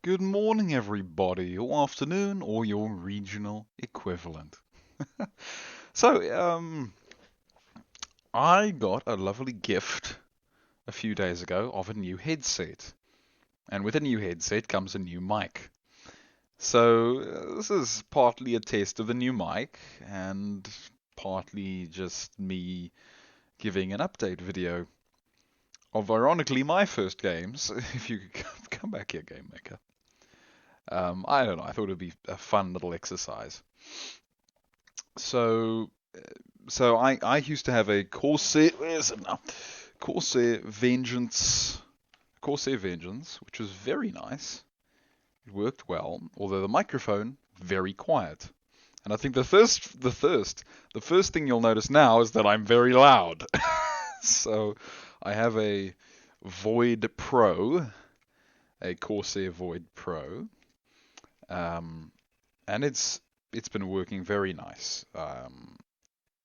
Good morning, everybody, or afternoon, or your regional equivalent. So, I got a lovely gift a few days ago of a new headset. And with a new headset comes a new mic. So, this is partly a test of the new mic, and partly just me giving an update video of, ironically, my first games. If you could come back here, GameMaker. I don't know. I thought it would be a fun little exercise. So, so I used to have a Corsair. Where is it now? Corsair Vengeance. Corsair Vengeance, which was very nice. It worked well, although the microphone very quiet. And I think the first thing you'll notice now is that I'm very loud. So I have a Void Pro, a Corsair Void Pro, and it's been working very nice.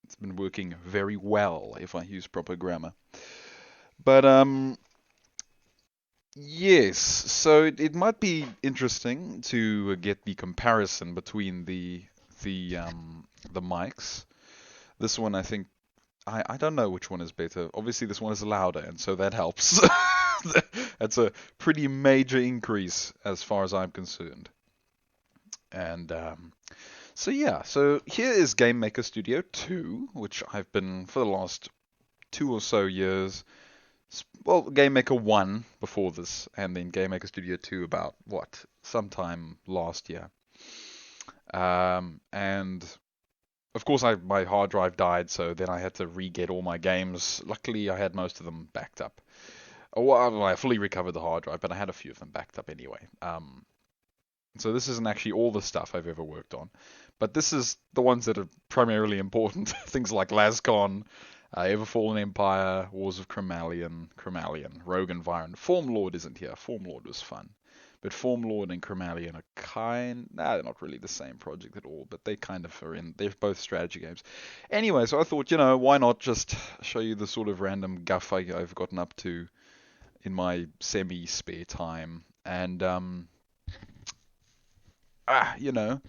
It's been working very well, if I use proper grammar. But yes, so it might be interesting to get the comparison between the mics. This one, I think, I don't know which one is better. Obviously, this one is louder, and so that helps. That's a pretty major increase as far as I'm concerned. And so yeah, so here is GameMaker Studio 2, which I've been for the last 2 or so years. Well, GameMaker 1 before this, and then GameMaker Studio 2 about what, sometime last year. And of course, my hard drive died, so then I had to re-get all my games. Luckily, I had most of them backed up. Well, I fully recovered the hard drive, but I had a few of them backed up anyway. So this isn't actually all the stuff I've ever worked on, but this is the ones that are primarily important. Things like Lazkon, Everfallen Empire, Wars of Chromalion, Rogue Environ. Formlord isn't here. Formlord was fun. But Formlord and Chromalion are they're not really the same project at all, but they kind of are in, they're both strategy games. Anyway, so I thought, why not just show you the sort of random guff I've gotten up to in my semi-spare time. And, ah, you know,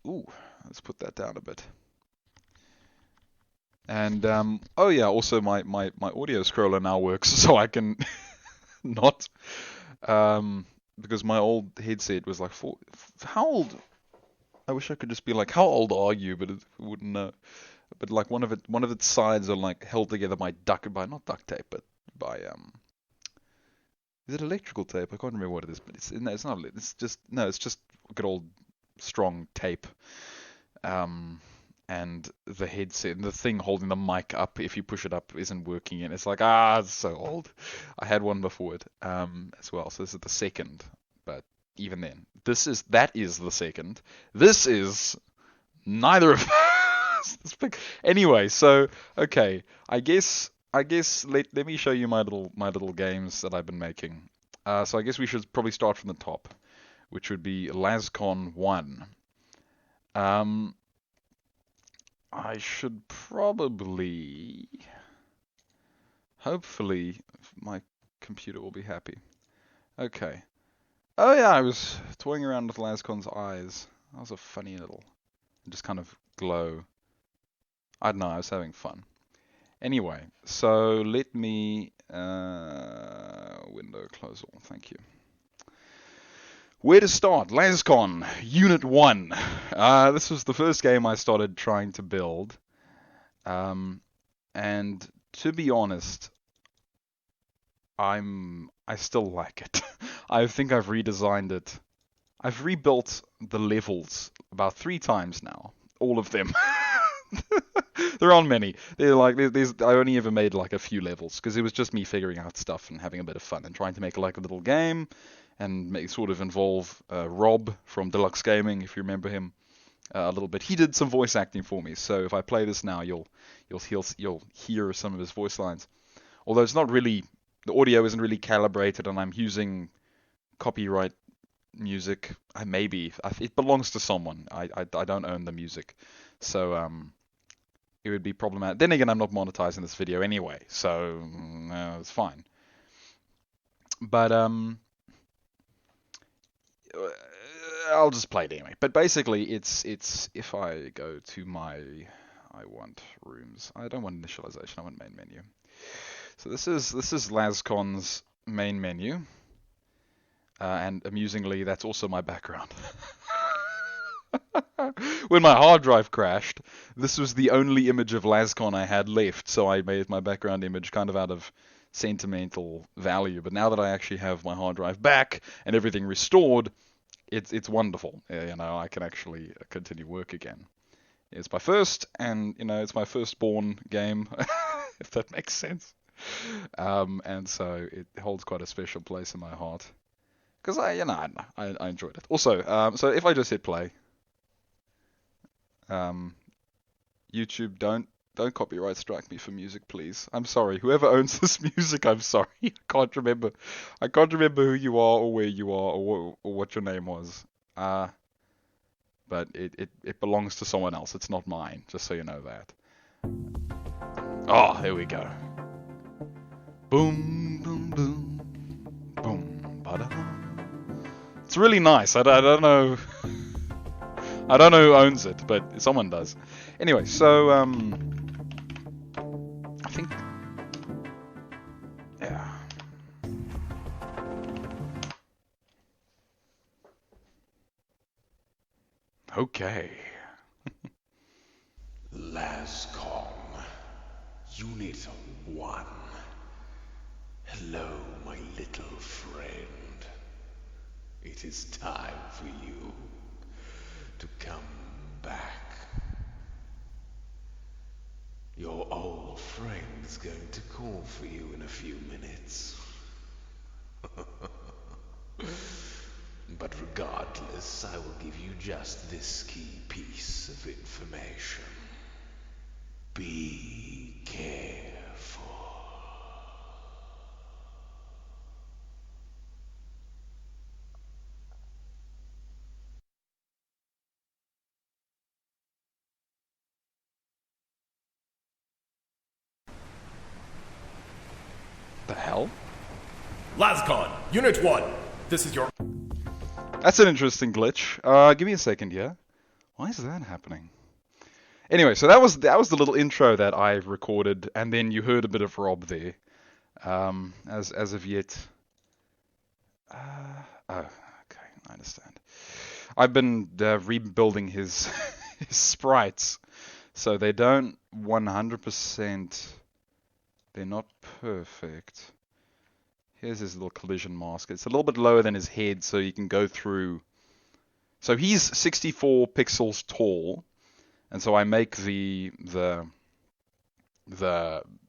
ooh, let's put that down a bit. And oh yeah, also my audio scroller now works, so I can not because my old headset was like how old? I wish I could just be like, how old are you? But it wouldn't know. But like one of its sides are like held together by not duct tape, but by is it electrical tape? I can't remember what it is, but it's not. It's just good old strong tape. And the headset, the thing holding the mic up, if you push it up, isn't working, and it's like, it's so old. I had one before it, as well, so this is the second, but even then, that is the second. This is neither of Anyway, so okay, I guess let me show you my little games that I've been making. So I guess we should probably start from the top, which would be Lazkon 1. I should probably, hopefully, my computer will be happy. Okay. Oh yeah, I was toying around with Lazcon's eyes. That was a funny little, just kind of glow. I don't know, I was having fun. Anyway, so let me, window close all, thank you. Where to start? Lazkon, Unit 1. This was the first game I started trying to build. And to be honest, I still like it. I think I've redesigned it. I've rebuilt the levels about 3 times now. All of them. There aren't many. I only ever made like a few levels because it was just me figuring out stuff and having a bit of fun and trying to make like a little game and sort of involve Rob from Deluxe Gaming, if you remember him, a little bit. He did some voice acting for me, so if I play this now, you'll hear some of his voice lines. Although it's not really, the audio isn't really calibrated, and I'm using copyright music. It belongs to someone. I don't own the music, so it would be problematic. Then again, I'm not monetizing this video anyway, so it's fine. But I'll just play it anyway. But basically, it's if I go to I want rooms. I don't want initialization. I want main menu. So this is Lazkon's main menu, and amusingly, that's also my background. When my hard drive crashed, this was the only image of Lazkon I had left, so I made my background image kind of out of sentimental value. But now that I actually have my hard drive back and everything restored, it's wonderful. I can actually continue work again. It's my first, and it's my firstborn game, if that makes sense. And so it holds quite a special place in my heart because I enjoyed it. Also, so if I just hit play. YouTube, don't copyright strike me for music, please. I'm sorry. Whoever owns this music, I'm sorry. I can't remember who you are or where you are or what your name was. But it belongs to someone else. It's not mine, just so you know that. Oh, here we go. Boom, boom, boom, boom, ba-da. It's really nice. I don't know. I don't know who owns it, but someone does. Anyway, so I think, yeah. Okay. Lazkon, Unit 1. Hello, my little friend. It is time for you to come back. Your old friend's going to call for you in a few minutes. But regardless, I will give you just this key piece of information. Be careful. The hell? Lazkon, Unit 1. This is your... That's an interesting glitch. Give me a second here. Why is that happening? Anyway, so that was the little intro that I recorded, and then you heard a bit of Rob there. As of yet. Oh, okay, I understand. I've been rebuilding his his sprites, so they don't 100%. They're not perfect. Here's his little collision mask. It's a little bit lower than his head, so you can go through. So he's 64 pixels tall, and so I make the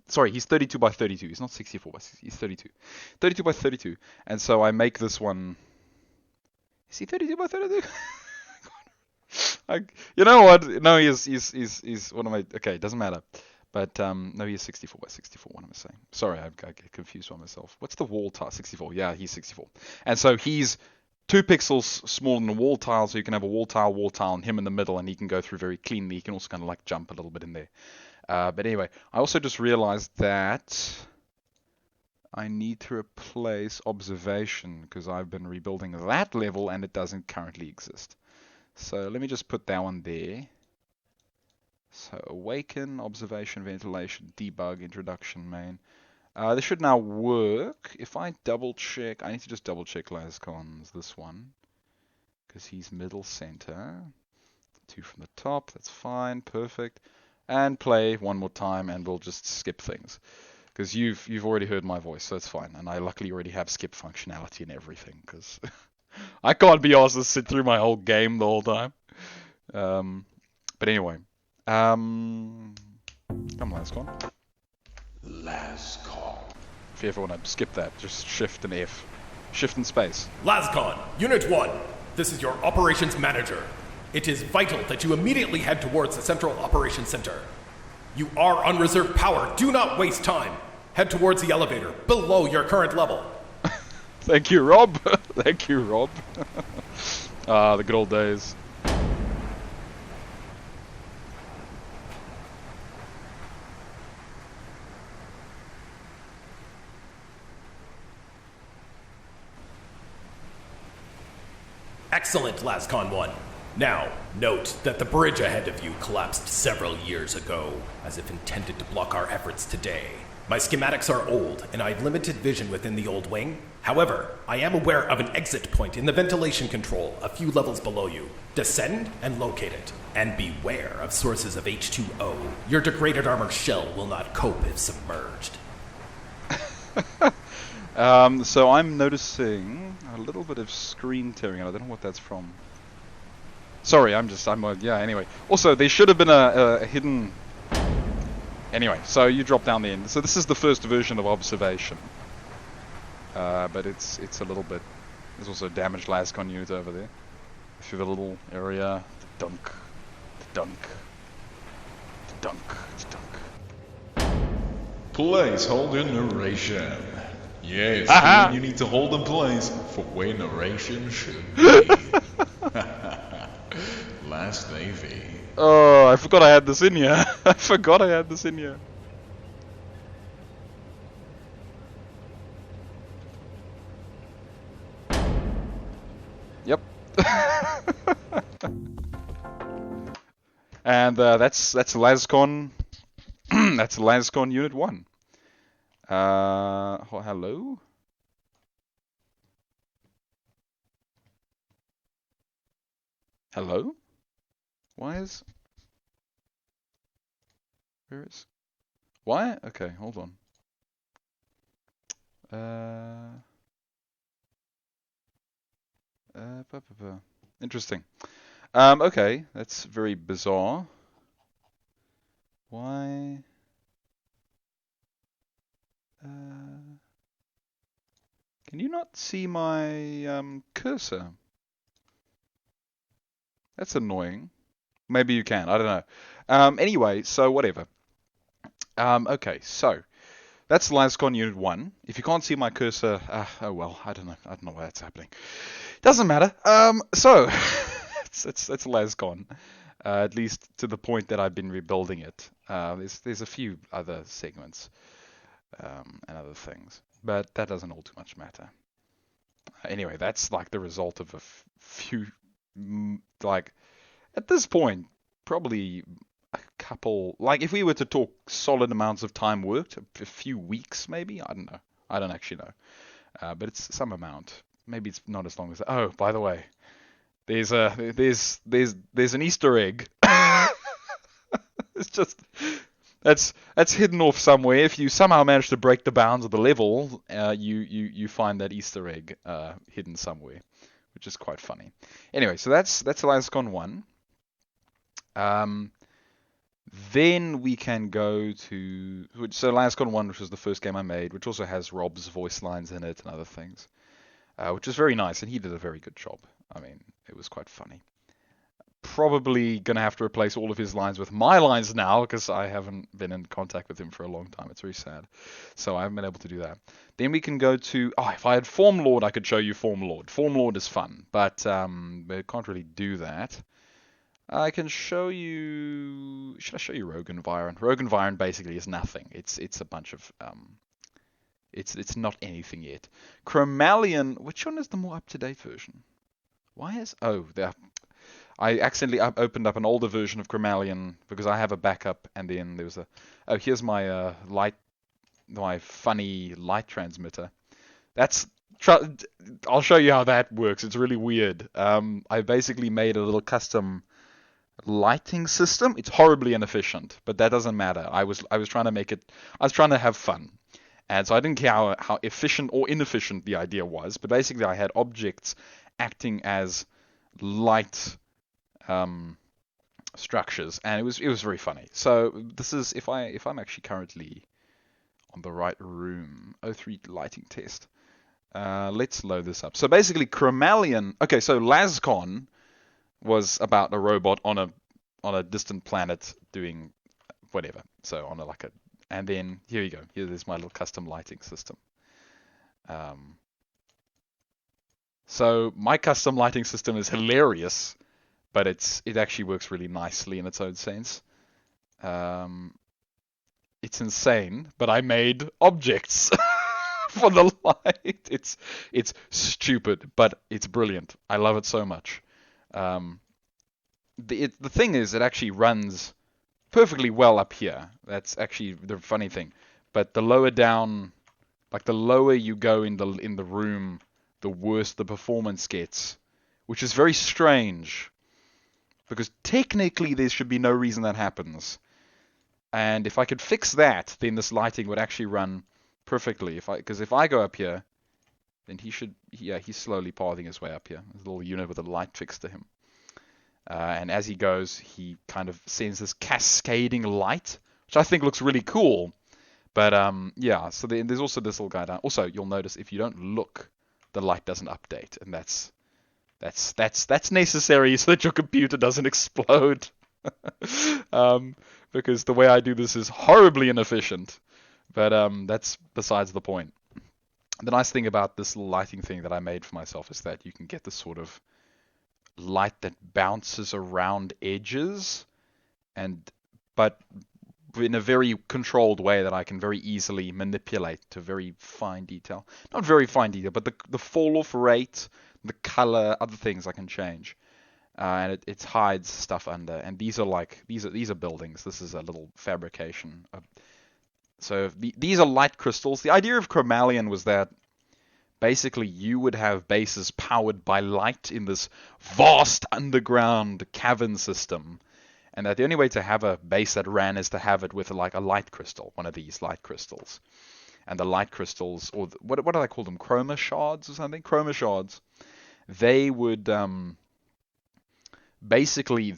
sorry, he's 32 by 32. He's not 64 by 60. He's 32. 32 by 32, and so I make this one. Is he 32 by 32? You know what? No, he's what am I? Okay, it doesn't matter. But no, he's 64 by 64. What am I saying? Sorry, I get confused by myself. What's the wall tile? 64. Yeah, he's 64. And so he's 2 pixels smaller than a wall tile, so you can have a wall tile, and him in the middle, and he can go through very cleanly. He can also kind of like jump a little bit in there. But anyway, I also just realized that I need to replace observation because I've been rebuilding that level and it doesn't currently exist. So let me just put that one there. So awaken, observation, ventilation, debug, introduction, main. This should now work. If I double check, I need to just double check Lazkon's this one because he's middle center. 2 from the top, that's fine, perfect. And play one more time, and we'll just skip things because you've already heard my voice, so it's fine. And I luckily already have skip functionality and everything because I can't be asked to sit through my whole game the whole time. But anyway. Come Lazkon. Lazkon. If you ever want to skip that, just shift and F. Shift and space. Lazkon, Unit 1. This is your operations manager. It is vital that you immediately head towards the Central Operations Center. You are on reserve power. Do not waste time. Head towards the elevator below your current level. Thank you, Rob. Thank you, Rob. The good old days. Excellent, Lazkon 1. Now, note that the bridge ahead of you collapsed several years ago, as if intended to block our efforts today. My schematics are old, and I have limited vision within the old wing. However, I am aware of an exit point in the ventilation control a few levels below you. Descend and locate it. And beware of sources of H2O. Your degraded armor shell will not cope if submerged. So I'm noticing a little bit of screen tearing out. I don't know what that's from. Sorry, yeah, anyway. Also, there should have been a hidden... Anyway, so you drop down the end. So this is the first version of Observation. But it's a little bit... There's also a damaged Lazkon unit over there. Through the little area. The dunk. The dunk. The dunk. The dunk. Placeholder narration. Yes, you need to hold in place for where narration should be. Last Navy. Oh, I forgot I had this in here. I forgot I had this in here. Yep. And that's Lazkon. That's Lazkon Unit 1. Hello? Hello? Why? Okay, hold on. Interesting. Okay, that's very bizarre. Why? Can you not see my cursor? That's annoying. Maybe you can, I don't know. Anyway, so whatever. Okay, so that's Lazkon Unit 1. If you can't see my cursor, oh well, I don't know why that's happening. Doesn't matter. So it's Lazkon. At least to the point that I've been rebuilding it. There's a few other segments and other things, but that doesn't all too much matter. Anyway, that's like the result of a few, like, at this point, probably a couple, like if we were to talk solid amounts of time worked, a few weeks maybe, I don't know. I don't actually know. But it's some amount. Maybe it's not as long as that. Oh, by the way, there's an Easter egg. It's just that's hidden off somewhere. If you somehow manage to break the bounds of the level, you find that Easter egg hidden somewhere, which is quite funny. Anyway, so that's Lazkon 1. Then we can go to Lazkon 1, which was the first game I made, which also has Rob's voice lines in it and other things, which is very nice, and he did a very good job. I mean, it was quite funny. Probably going to have to replace all of his lines with my lines now, because I haven't been in contact with him for a long time. It's very sad. So I haven't been able to do that. Then we can go to... Oh, if I had Form Lord, I could show you Form Lord. Form Lord is fun, but we can't really do that. I can show you... Should I show you Rogue Environ? Rogue Environ basically is nothing. It's a bunch of... It's not anything yet. Chromalion... Which one is the more up-to-date version? Why is... Oh, there... I accidentally opened up an older version of Chromalion because I have a backup, and then there was a... Oh, here's my my funny light transmitter. I'll show you how that works. It's really weird. I basically made a little custom lighting system. It's horribly inefficient, but that doesn't matter. I was trying to make it... I was trying to have fun. And so I didn't care how efficient or inefficient the idea was, but basically I had objects acting as light structures, and it was very funny. So this is if I'm actually currently on the right room. O3 lighting test. Let's load this up. So basically Chromalion. Okay, so Lazkon was about a robot on a distant planet doing whatever. So on and then here you go. Here's my little custom lighting system. So my custom lighting system is hilarious, but it actually works really nicely in its own sense. It's insane, but I made objects for the light. It's stupid, but it's brilliant. I love it so much. Um, the thing is, it actually runs perfectly well up here. That's actually the funny thing. But the lower down, like the lower you go in the room, the worse the performance gets, which is very strange because technically there should be no reason that happens. And if I could fix that, then this lighting would actually run perfectly. Because if I go up here, then he's slowly pathing his way up here. There's a little unit with a light fixed to him. And as he goes, he kind of sends this cascading light, which I think looks really cool. But yeah, so there's also this little guy down. Also, you'll notice if you don't look, the light doesn't update, and that's necessary so that your computer doesn't explode. Because the way I do this is horribly inefficient. But that's besides the point. The nice thing about this little lighting thing that I made for myself is that you can get this sort of light that bounces around edges, but in a very controlled way that I can very easily manipulate to very fine detail. Not very fine detail, but the fall off rate, the color, other things I can change. And it hides stuff under. And these are buildings. This is a little fabrication. So these are light crystals. The idea of Chromalion was that basically you would have bases powered by light in this vast underground cavern system, and that the only way to have a base that ran is to have it with like a light crystal, one of these light crystals. And the light crystals, or what do I call them, chroma shards or something? Chroma shards. They would basically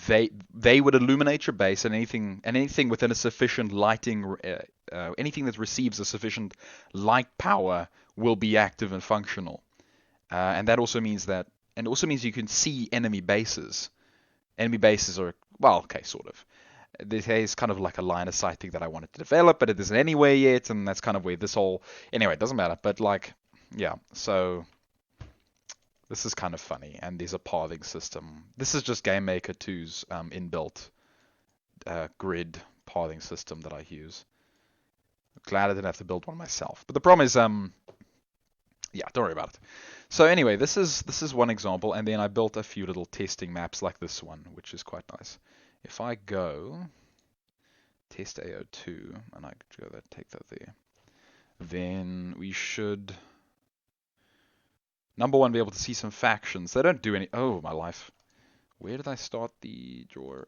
they would illuminate your base, and anything within a sufficient lighting, anything that receives a sufficient light power will be active and functional. And that also means you can see enemy bases. Enemy bases are, well, okay, sort of. This is kind of like a line of sight thing that I wanted to develop, but it isn't anywhere yet, and that's kind of where this whole, anyway, it doesn't matter. But like, yeah, so this is kind of funny, and there's a pathing system. This is just GameMaker 2's inbuilt grid pathing system that I use. Glad I didn't have to build one myself. But the problem is, yeah, don't worry about it. So anyway, this is one example, and then I built a few little testing maps like this one, which is quite nice. If I go test AO2, and I go there, take that there, then we should, number one, be able to see some factions. They don't do any. Oh, my life. Where did I start the drawer?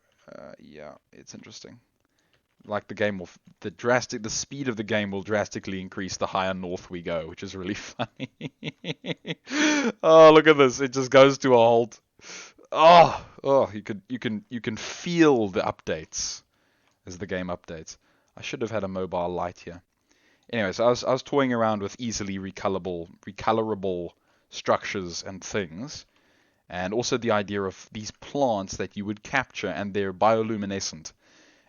Yeah, it's interesting. Like the game will, the speed of the game will drastically increase the higher north we go, which is really funny. Oh, look at this! It just goes to a halt. Oh, you can feel the updates as the game updates. I should have had a mobile light here. Anyway, so I was toying around with easily recolorable structures and things, and also the idea of these plants that you would capture, and they're bioluminescent,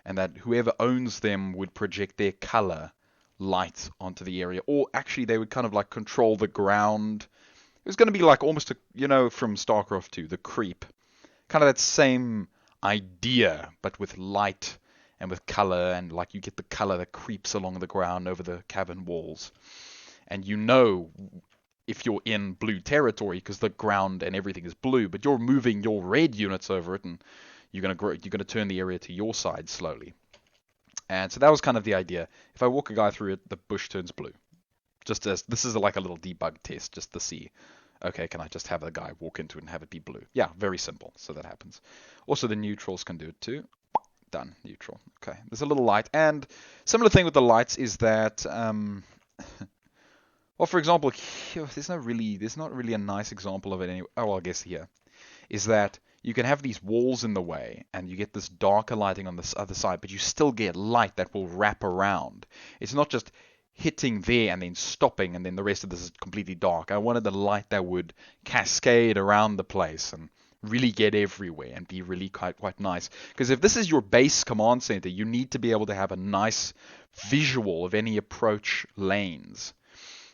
and that whoever owns them would project their color light onto the area, or actually they would kind of like control the ground. It was going to be like almost from StarCraft 2, the creep, kind of that same idea, but with light and with color, and like you get the color that creeps along the ground over the cavern walls, and if you're in blue territory because the ground and everything is blue, but you're moving your red units over it, and you're going to turn the area to your side slowly. And so that was kind of the idea. If I walk a guy through it, the bush turns blue. Just as this is like a little debug test, just to see, okay, can I just have the guy walk into it and have it be blue? Yeah, very simple. So that happens. Also, the neutrals can do it too. Done. Neutral. Okay. There's a little light. And similar thing with the lights is that, well, for example, here, there's not really a nice example of it anyway. Oh, well, I guess here is that you can have these walls in the way, and you get this darker lighting on this other side, but you still get light that will wrap around. It's not just hitting there and then stopping, and then the rest of this is completely dark. I wanted the light that would cascade around the place and really get everywhere and be really quite nice. Because if this is your base command center, you need to be able to have a nice visual of any approach lanes.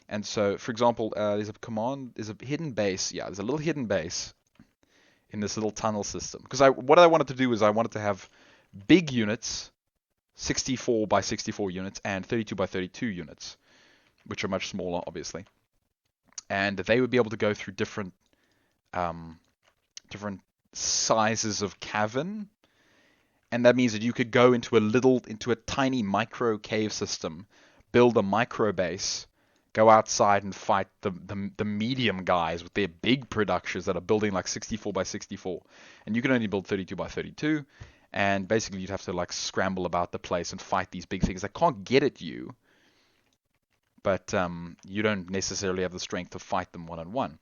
And so, for example, there's a hidden base. Yeah, there's a little hidden base in this little tunnel system. Because what I wanted to do is I wanted to have big units, 64 by 64 units, and 32 by 32 units. which are much smaller, obviously. And they would be able to go through different sizes of cavern, and that means that you could go into a tiny micro cave system, build a micro base, go outside and fight the medium guys with their big productions that are building like 64 by 64, and you can only build 32 by 32, and basically you'd have to like scramble about the place and fight these big things that can't get at you, but you don't necessarily have the strength to fight them one-on-one.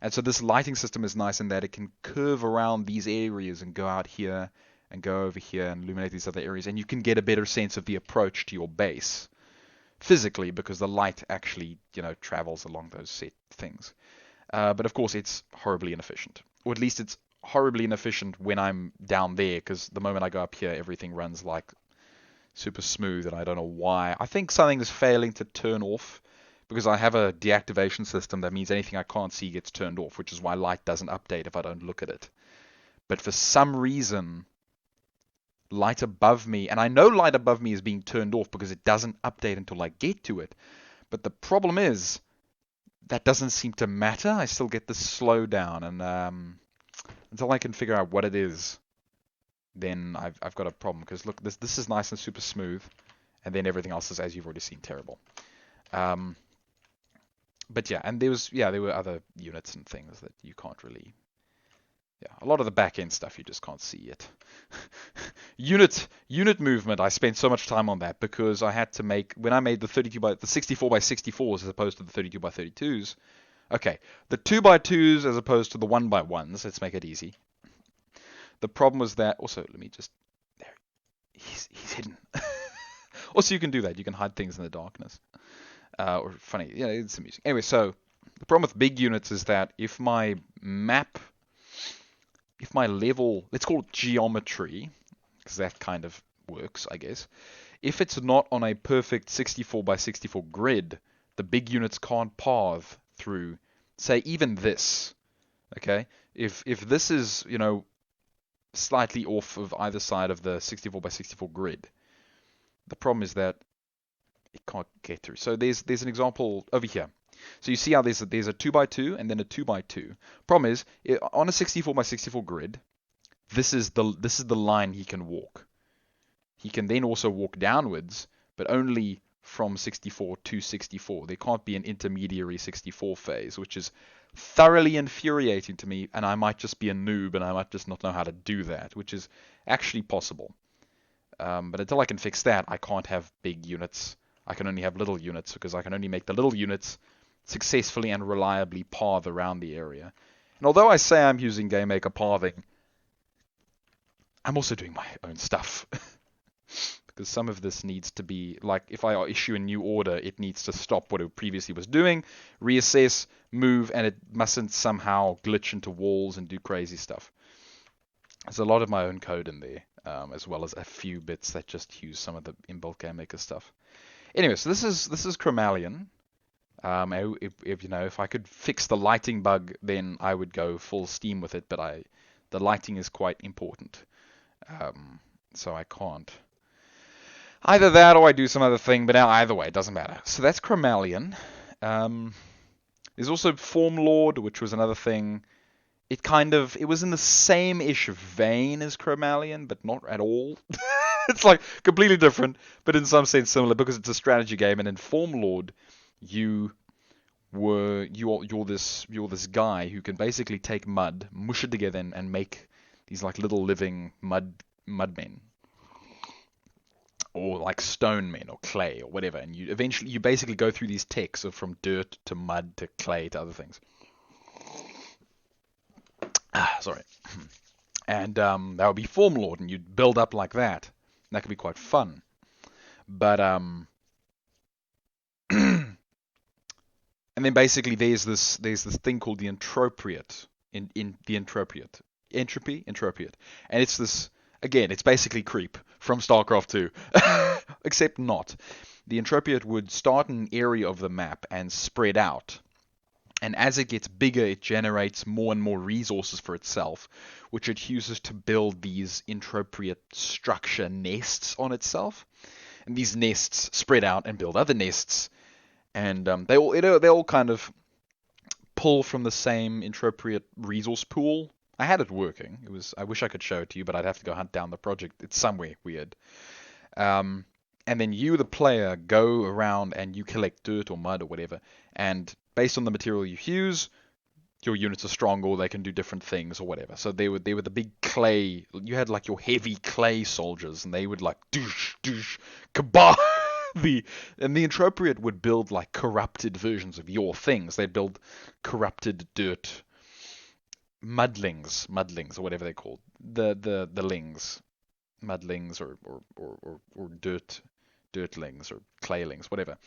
And so this lighting system is nice in that it can curve around these areas and go out here and go over here and illuminate these other areas, and you can get a better sense of the approach to your base physically because the light actually, travels along those set things. But of course, it's horribly inefficient, or at least it's horribly inefficient when I'm down there, because the moment I go up here, everything runs like super smooth, and I don't know why. I think something is failing to turn off, because I have a deactivation system that means anything I can't see gets turned off, which is why light doesn't update if I don't look at it. But for some reason, light above me, and I know light above me is being turned off because it doesn't update until I get to it. But the problem is, that doesn't seem to matter. I still get this slowdown, and until I can figure out what it is, then I've got a problem. Because look, this is nice and super smooth, and then everything else is, as you've already seen, terrible. But yeah, and there were other units and things that you can't really. Yeah, a lot of the back end stuff you just can't see yet. Unit movement, I spent so much time on that because I had to make, when I made the 64 by 64s as opposed to the 32 by 32s. Okay, the 2 by 2s as opposed to the 1 by 1s. Let's make it easy. The problem was that also, let me just there. He's hidden. Also, you can do that. You can hide things in the darkness. Or funny, it's amusing. Anyway, so the problem with big units is that if my level, let's call it geometry, because that kind of works, I guess. If it's not on a perfect 64 by 64 grid, the big units can't path through, say, even this. Okay, if this is slightly off of either side of the 64 by 64 grid, the problem is that it can't get through. So there's an example over here. So you see how there's a 2 by 2 and then a 2 by 2. Problem is, on a 64 by 64 grid, this is the line he can walk. He can then also walk downwards, but only from 64 to 64. There can't be an intermediary 64 phase, which is thoroughly infuriating to me, and I might just be a noob and I might just not know how to do that, which is actually possible. But until I can fix that, I can't have big units. I can only have little units, because I can only make the little units successfully and reliably path around the area. And although I say I'm using GameMaker pathing, I'm also doing my own stuff. Because some of this needs to be, like, if I issue a new order, it needs to stop what it previously was doing, reassess, move, and it mustn't somehow glitch into walls and do crazy stuff. There's a lot of my own code in there, as well as a few bits that just use some of the inbuilt GameMaker stuff. Anyway, so this is Chromalion. If I could fix the lighting bug, then I would go full steam with it. But the lighting is quite important, so I can't. Either that or I do some other thing. But now either way, it doesn't matter. So that's Chromalion. There's also Formlord, which was another thing. It was in the same-ish vein as Chromalion, but not at all. It's like completely different, but in some sense similar, because it's a strategy game. And in Formlord, you're this guy who can basically take mud, mush it together, and make these like little living mudmen, or like stone men, or clay, or whatever. And you basically go through these techs of from dirt to mud to clay to other things. Sorry. And that would be Formlord, and you'd build up like that. And that could be quite fun. But and then basically there's this thing called the entropiate. Entropiate. And it's this, again, it's basically creep from StarCraft 2. Except not. The entropiate would start in an area of the map and spread out. And as it gets bigger, it generates more and more resources for itself, which it uses to build these entropiate structure nests on itself. And these nests spread out and build other nests. and they all kind of pull from the same intropriate resource pool. I had it working. I wish I could show it to you, but I'd have to go hunt down the project. It's somewhere weird. And then you, the player, go around and you collect dirt or mud or whatever. And based on the material you use, your units are stronger or they can do different things or whatever. So they were the big clay. You had like your heavy clay soldiers, and they would like doosh doosh kabah. And the intropriate would build like corrupted versions of your things. They'd build corrupted dirt mudlings or whatever they're called. The lings, mudlings or dirtlings or claylings, whatever.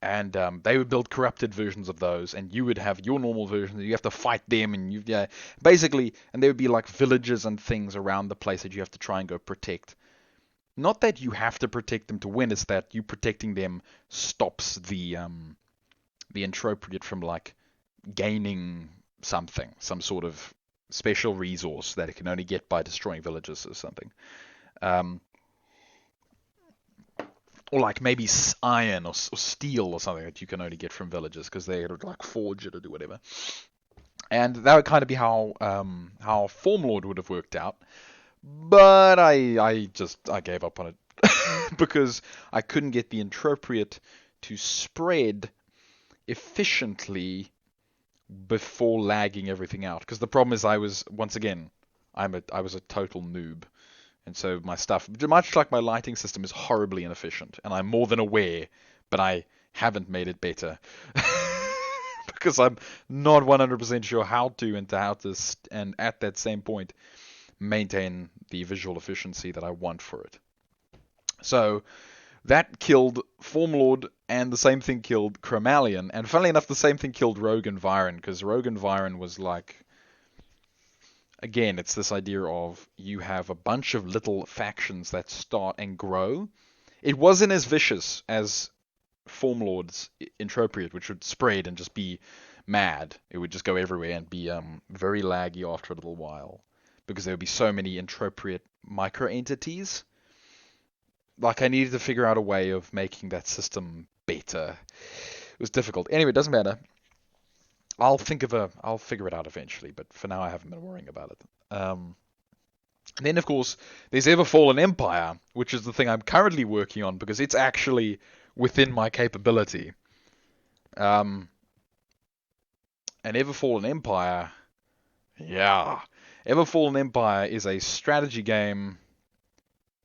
And they would build corrupted versions of those, and you would have your normal versions. You have to fight them, and basically, and there would be like villages and things around the place that you have to try and go protect. Not that you have to protect them to win; it's that you protecting them stops the intropriate from like gaining something, some sort of special resource that it can only get by destroying villages or something. Or like maybe iron or steel or something that you can only get from villagers because they like forge it or do whatever. And that would kind of be how Formlord would have worked out. But I gave up on it because I couldn't get the intropriate to spread efficiently before lagging everything out. Because the problem is I was a total noob. And so my stuff, much like my lighting system, is horribly inefficient. And I'm more than aware, but I haven't made it better. Because I'm not 100% sure how to, and at that same point, maintain the visual efficiency that I want for it. So that killed Formlord, and the same thing killed Chromalion. And funnily enough, the same thing killed Rogue Environ, because Rogue Environ was like... Again, it's this idea of you have a bunch of little factions that start and grow. It wasn't as vicious as Formlord's Intropriate, which would spread and just be mad. It would just go everywhere and be very laggy after a little while, because there would be so many Intropriate micro-entities. Like, I needed to figure out a way of making that system better. It was difficult. Anyway, it doesn't matter. I'll figure it out eventually, but for now I haven't been worrying about it. Then, of course, there's Everfallen Empire, which is the thing I'm currently working on, because it's actually within my capability. And Everfallen Empire, Everfallen Empire is a strategy game.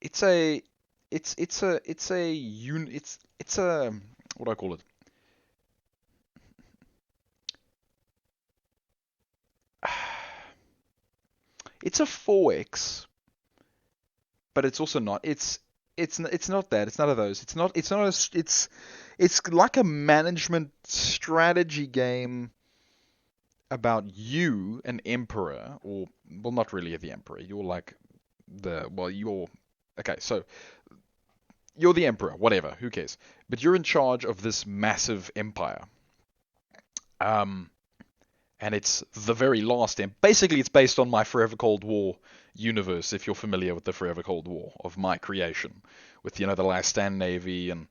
It's a what do I call it? It's a 4X, but it's also not. It's not that. It's none of those. It's like a management strategy game about you, an emperor, or well, not really the emperor. Okay. So you're the emperor, whatever. Who cares? But you're in charge of this massive empire. And it's the very last basically it's based on my Forever Cold War universe, if you're familiar with the Forever Cold War of my creation, with the Last Stand Navy and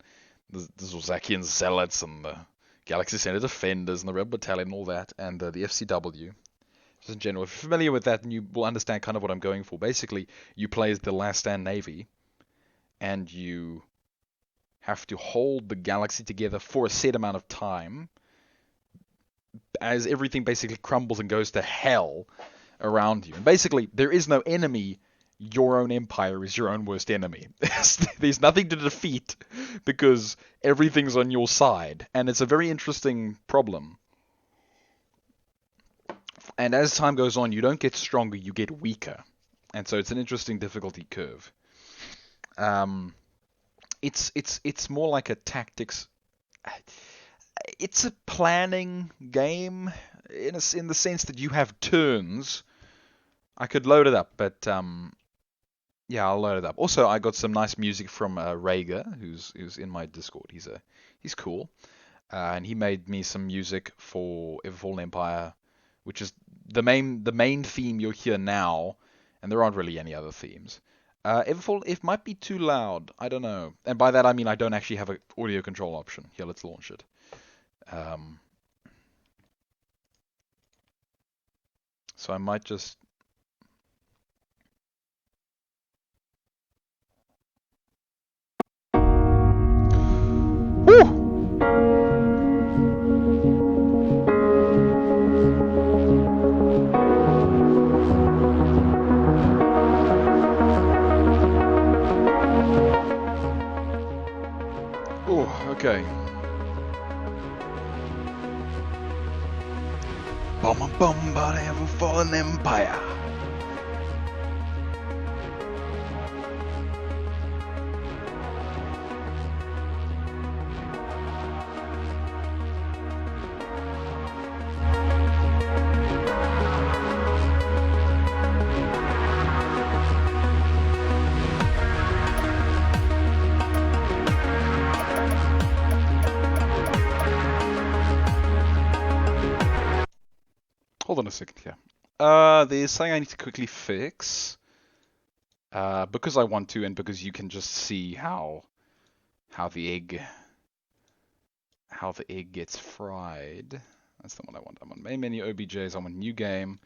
the Zorzakian Zealots and the Galaxy Center Defenders and the Rebel Battalion and all that, and the FCW. Just in general, if you're familiar with that, and you will understand kind of what I'm going for. Basically, you play as the Last Stand Navy, and you have to hold the galaxy together for a set amount of time, as everything basically crumbles and goes to hell around you. And basically, there is no enemy. Your own empire is your own worst enemy. There's nothing to defeat because everything's on your side. And it's a very interesting problem. And as time goes on, you don't get stronger, you get weaker. And so it's an interesting difficulty curve. It's more like a tactics... It's a planning game in the sense that you have turns. I could load it up, but yeah, I'll load it up. Also, I got some nice music from Rhaegar, who's in my Discord. He's cool, and he made me some music for Everfallen Empire, which is the main theme you'll hear now, and there aren't really any other themes. Everfall, it might be too loud. I don't know. And by that I mean I don't actually have an audio control option. Here, let's launch it. So I might just... Woo! Okay. Bomb bomb by the fallen empire. Hold on a second here. There's something I need to quickly fix. Because I want to, and because you can just see how the egg gets fried. That's not what I want. I want main menu OBJs. I want new game,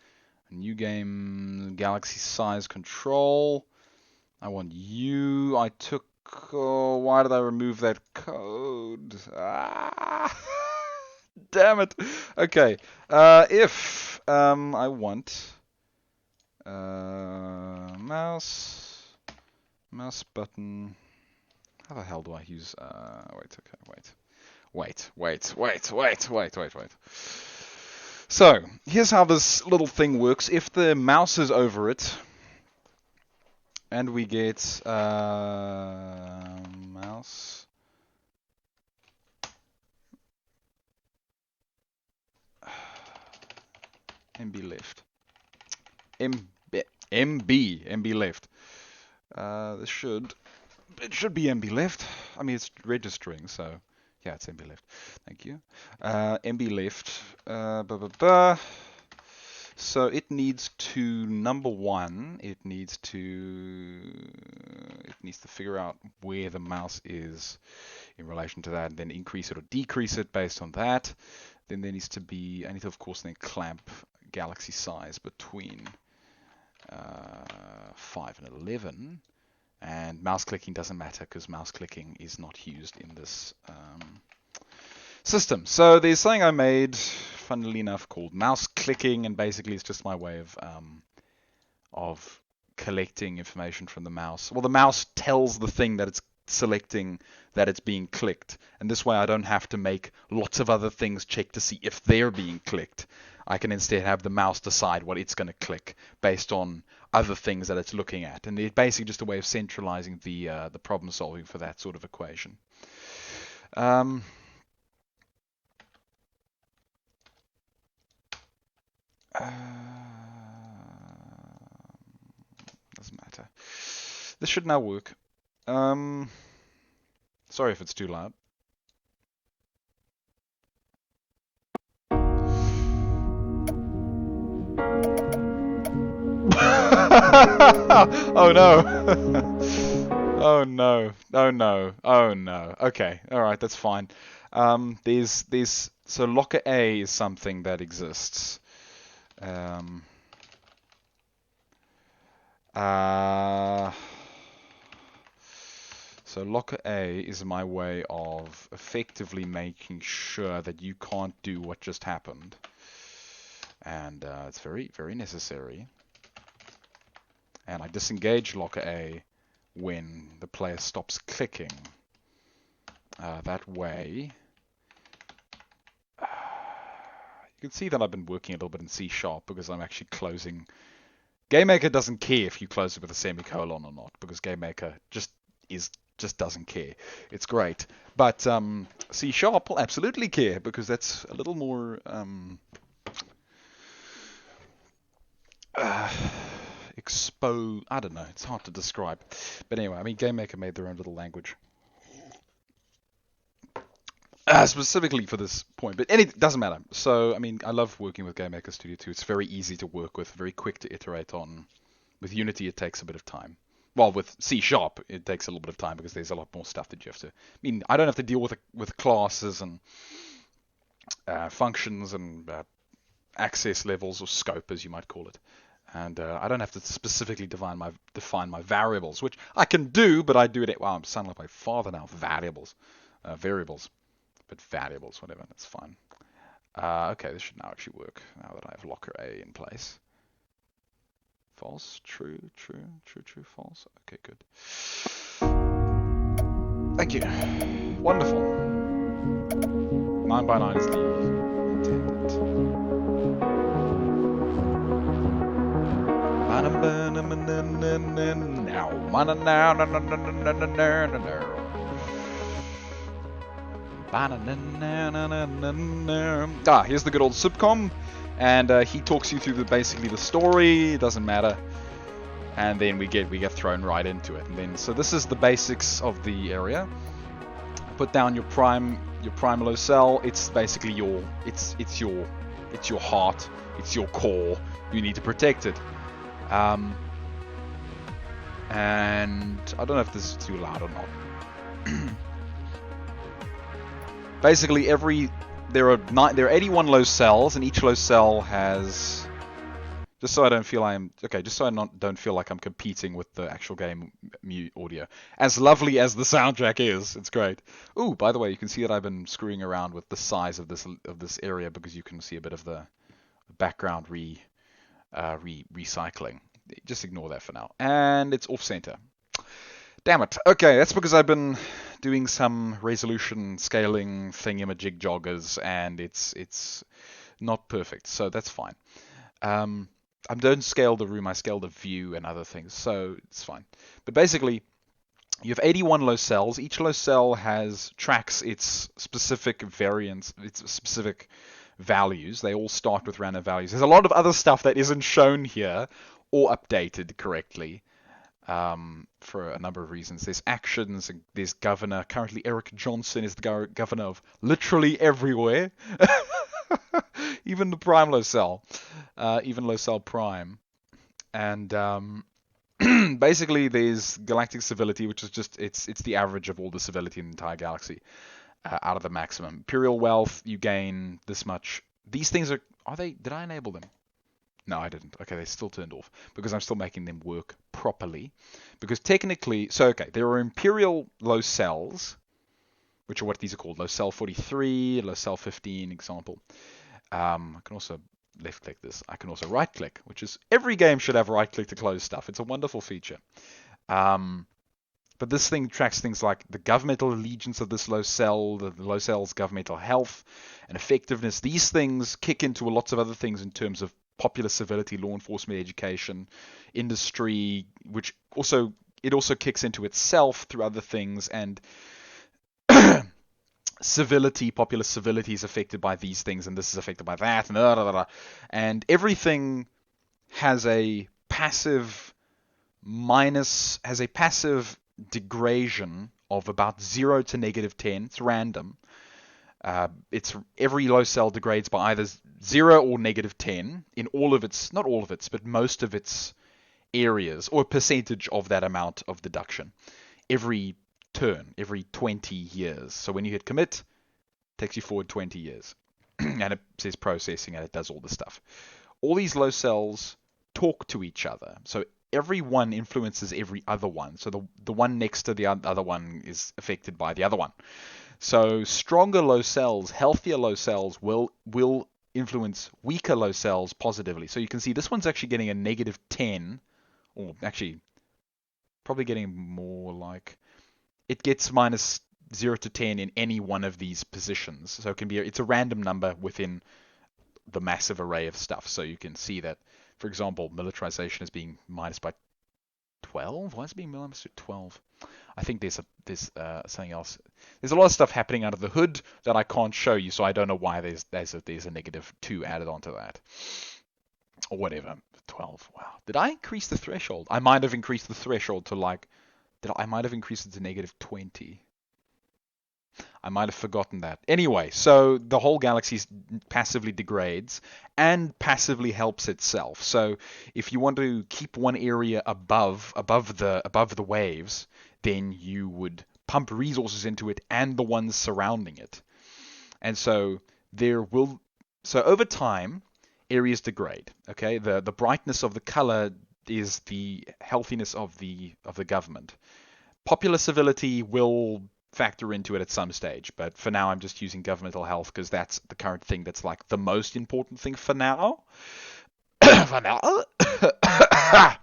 galaxy size control. I want you. I took. Why did I remove that code? Ah, damn it. Okay. If I want mouse button. How the hell do I use? Wait. So here's how this little thing works. If the mouse is over it, and we get mouse. MB left. MB left. It should be MB left. I mean, it's registering, so yeah, it's MB left. Thank you. MB left. So it needs to, number one, it needs to figure out where the mouse is in relation to that, and then increase it or decrease it based on that. Then there needs to be, I need to of course then clamp galaxy size between 5 and 11. And mouse clicking doesn't matter because mouse clicking is not used in this system. So there's something I made, funnily enough, called mouse clicking, and basically it's just my way of collecting information from the mouse. Well, the mouse tells the thing that it's selecting that it's being clicked, and this way I don't have to make lots of other things check to see if they're being clicked. I can instead have the mouse decide what it's going to click based on other things that it's looking at, and it's basically just a way of centralizing the problem solving for that sort of equation. Doesn't matter. This should now work. Sorry if it's too loud. Oh no. Oh no. Oh no. Oh no. Okay. All right. That's fine. So locker A is something that exists. So locker A is my way of effectively making sure that you can't do what just happened. And it's very, very necessary. And I disengage locker A when the player stops clicking. That way, you can see that I've been working a little bit in C# because I'm actually closing. GameMaker doesn't care if you close it with a semicolon or not, because GameMaker just doesn't care. It's great. But C# will absolutely care, because that's a little more I don't know, it's hard to describe. But anyway, I mean, GameMaker made their own little language. Specifically for this point, but it doesn't matter. So, I mean, I love working with GameMaker Studio 2. It's very easy to work with, very quick to iterate on. With Unity, it takes a bit of time. well, with C Sharp, it takes a little bit of time because there's a lot more stuff that you have to. I mean, I don't have to deal with classes and functions and access levels, or scope, as you might call it. And I don't have to specifically define my variables, which I can do, but I do it. Wow, I'm sounding like my father now. Variables, but variables, whatever. That's fine. Okay, this should now actually work. Now that I have locker A in place. False, true, false. Okay, good. Thank you. Wonderful. 9 by 9 is the intended. Here's the good old Subcom, and he talks you through basically the story. It doesn't matter, and then we get thrown right into it. And then so this is the basics of the area. Put down your prime locale. It's basically your heart. It's your core. You need to protect it. And I don't know if this is too loud or not. Basically, there are 81 locales, and each locale has. Just so I don't feel don't feel like I'm competing with the actual game audio. As lovely as the soundtrack is, it's great. Ooh, by the way, you can see that I've been screwing around with the size of this area because you can see a bit of the background recycling. Just ignore that for now. And it's off center. Damn it. Okay, that's because I've been doing some resolution scaling thingamajig joggers, and it's not perfect, so that's fine. I don't scale the room, I scale the view and other things, so it's fine. But basically, you have 81 locales. Each locale tracks its specific variants, its specific values. They all start with random values. There's a lot of other stuff that isn't shown here or updated correctly for a number of reasons. There's actions, there's governor. Currently, Eric Johnson is the governor of literally everywhere. Even the prime locale, even locale prime. And basically there's galactic civility, which is just, it's the average of all the civility in the entire galaxy out of the maximum. Imperial wealth, you gain this much. These things did I enable them? No, I didn't. Okay, they still turned off because I'm still making them work properly. Because technically, there are imperial locales, which are what these are called. Locale 43, locale 15, example. I can also left click this. I can also right click, which is every game should have right click to close stuff. It's a wonderful feature. But this thing tracks things like the governmental allegiance of this locale, the locale's governmental health and effectiveness. These things kick into lots of other things in terms of popular civility, law enforcement, education, industry, which also kicks into itself through other things, and civility, popular civility is affected by these things, and this is affected by that, and everything has a passive degradation of about 0 to -10. It's random. It's every locale degrades by either 0 or -10 in all of its, not all of its, but most of its areas, or a percentage of that amount of deduction every turn, every 20 years. So when you hit commit, it takes you forward 20 years. And it says processing, and it does all the stuff. All these locales talk to each other. So every one influences every other one. So the one next to the other one is affected by the other one. So stronger locales, healthier locales will influence weaker locales positively. So you can see this one's actually getting a -10, or actually probably getting more like, it gets -0 to 10 in any one of these positions. So it's a random number within the massive array of stuff. So you can see that, for example, militarization is being minus by 12. Why is it being minus by 12? I think there's something else. There's a lot of stuff happening under the hood that I can't show you, so I don't know why there's a -2 added onto that, or whatever. 12. Wow. Did I increase the threshold? I might have increased the threshold to I might have increased it to -20. I might have forgotten that. Anyway, so the whole galaxy passively degrades and passively helps itself. So if you want to keep one area above the waves, then you would pump resources into it and the ones surrounding it. And so over time, areas degrade. Okay, the brightness of the color is the healthiness of the government. Popular civility will factor into it at some stage, but for now I'm just using governmental health because that's the current thing that's like the most important thing for now. For now. I'm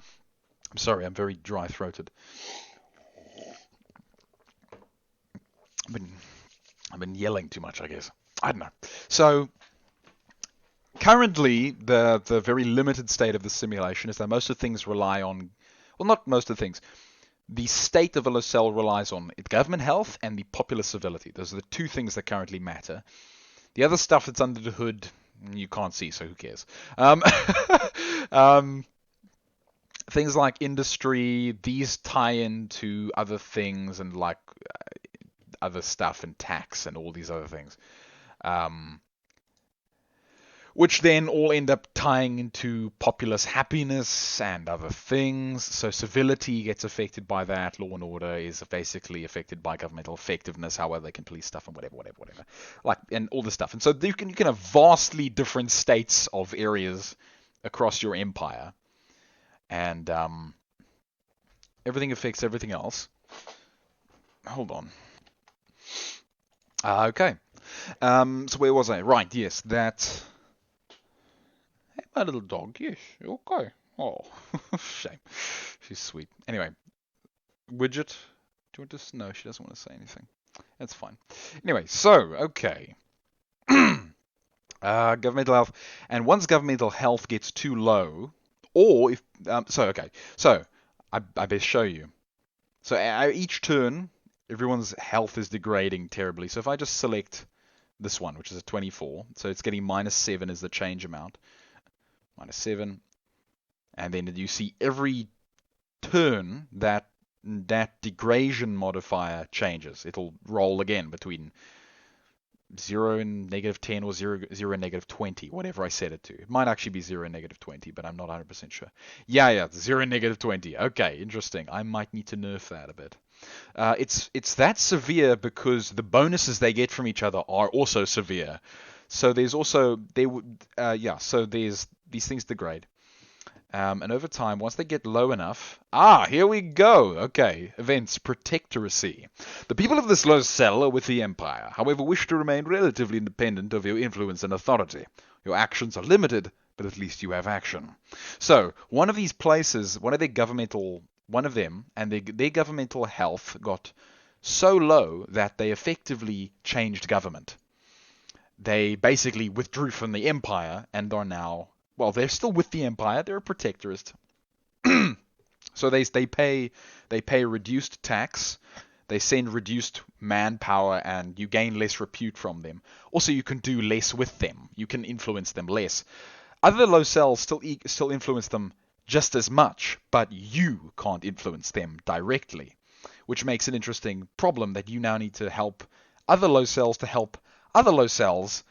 sorry, I'm very dry-throated. I've been yelling too much, I guess. I don't know. So currently, the very limited state of the simulation is that most of the things rely on, well, not most of the things. The state of a locale relies on government health and the popular civility. Those are the two things that currently matter. The other stuff that's under the hood, you can't see, so who cares? Things like industry, these tie into other things and like other stuff and tax and all these other things. Which then all end up tying into populace happiness and other things. So civility gets affected by that. Law and order is basically affected by governmental effectiveness, how well they can police stuff and whatever. Like, and all this stuff. And so you can have vastly different states of areas across your empire. And everything affects everything else. Hold on. Okay. So where was I? Right, yes, that... Hey, my little dog, yes, okay. Oh, shame. She's sweet. Anyway, Widget, do you want to... No, she doesn't want to say anything. That's fine. Anyway, so, okay. Governmental health. And once governmental health gets too low, or if... So, I best show you. So, each turn, everyone's health is degrading terribly. So if I just select this one, which is a 24, so it's getting -7 as the change amount. -7. And then you see every turn that degradation modifier changes. It'll roll again between 0 and -10 or 0 and -20, whatever I set it to. It might actually be 0 and -20, but I'm not 100% sure. Yeah, 0 and -20. Okay, interesting. I might need to nerf that a bit. It's that severe because the bonuses they get from each other are also severe. So there's also so there's these things degrade. And over time, once they get low enough... here we go! Okay, events, Protectoracy. The people of this locale are with the Empire, however wish to remain relatively independent of your influence and authority. Your actions are limited, but at least you have action. So, one of these places, one of them, and their governmental health got so low that they effectively changed government. They basically withdrew from the Empire and are now... Well, they're still with the Empire. They're a protectorist. So they pay reduced tax. They send reduced manpower, and you gain less repute from them. Also, you can do less with them. You can influence them less. Other locales still influence them just as much, but you can't influence them directly, which makes an interesting problem that you now need to help other locales to help other locales,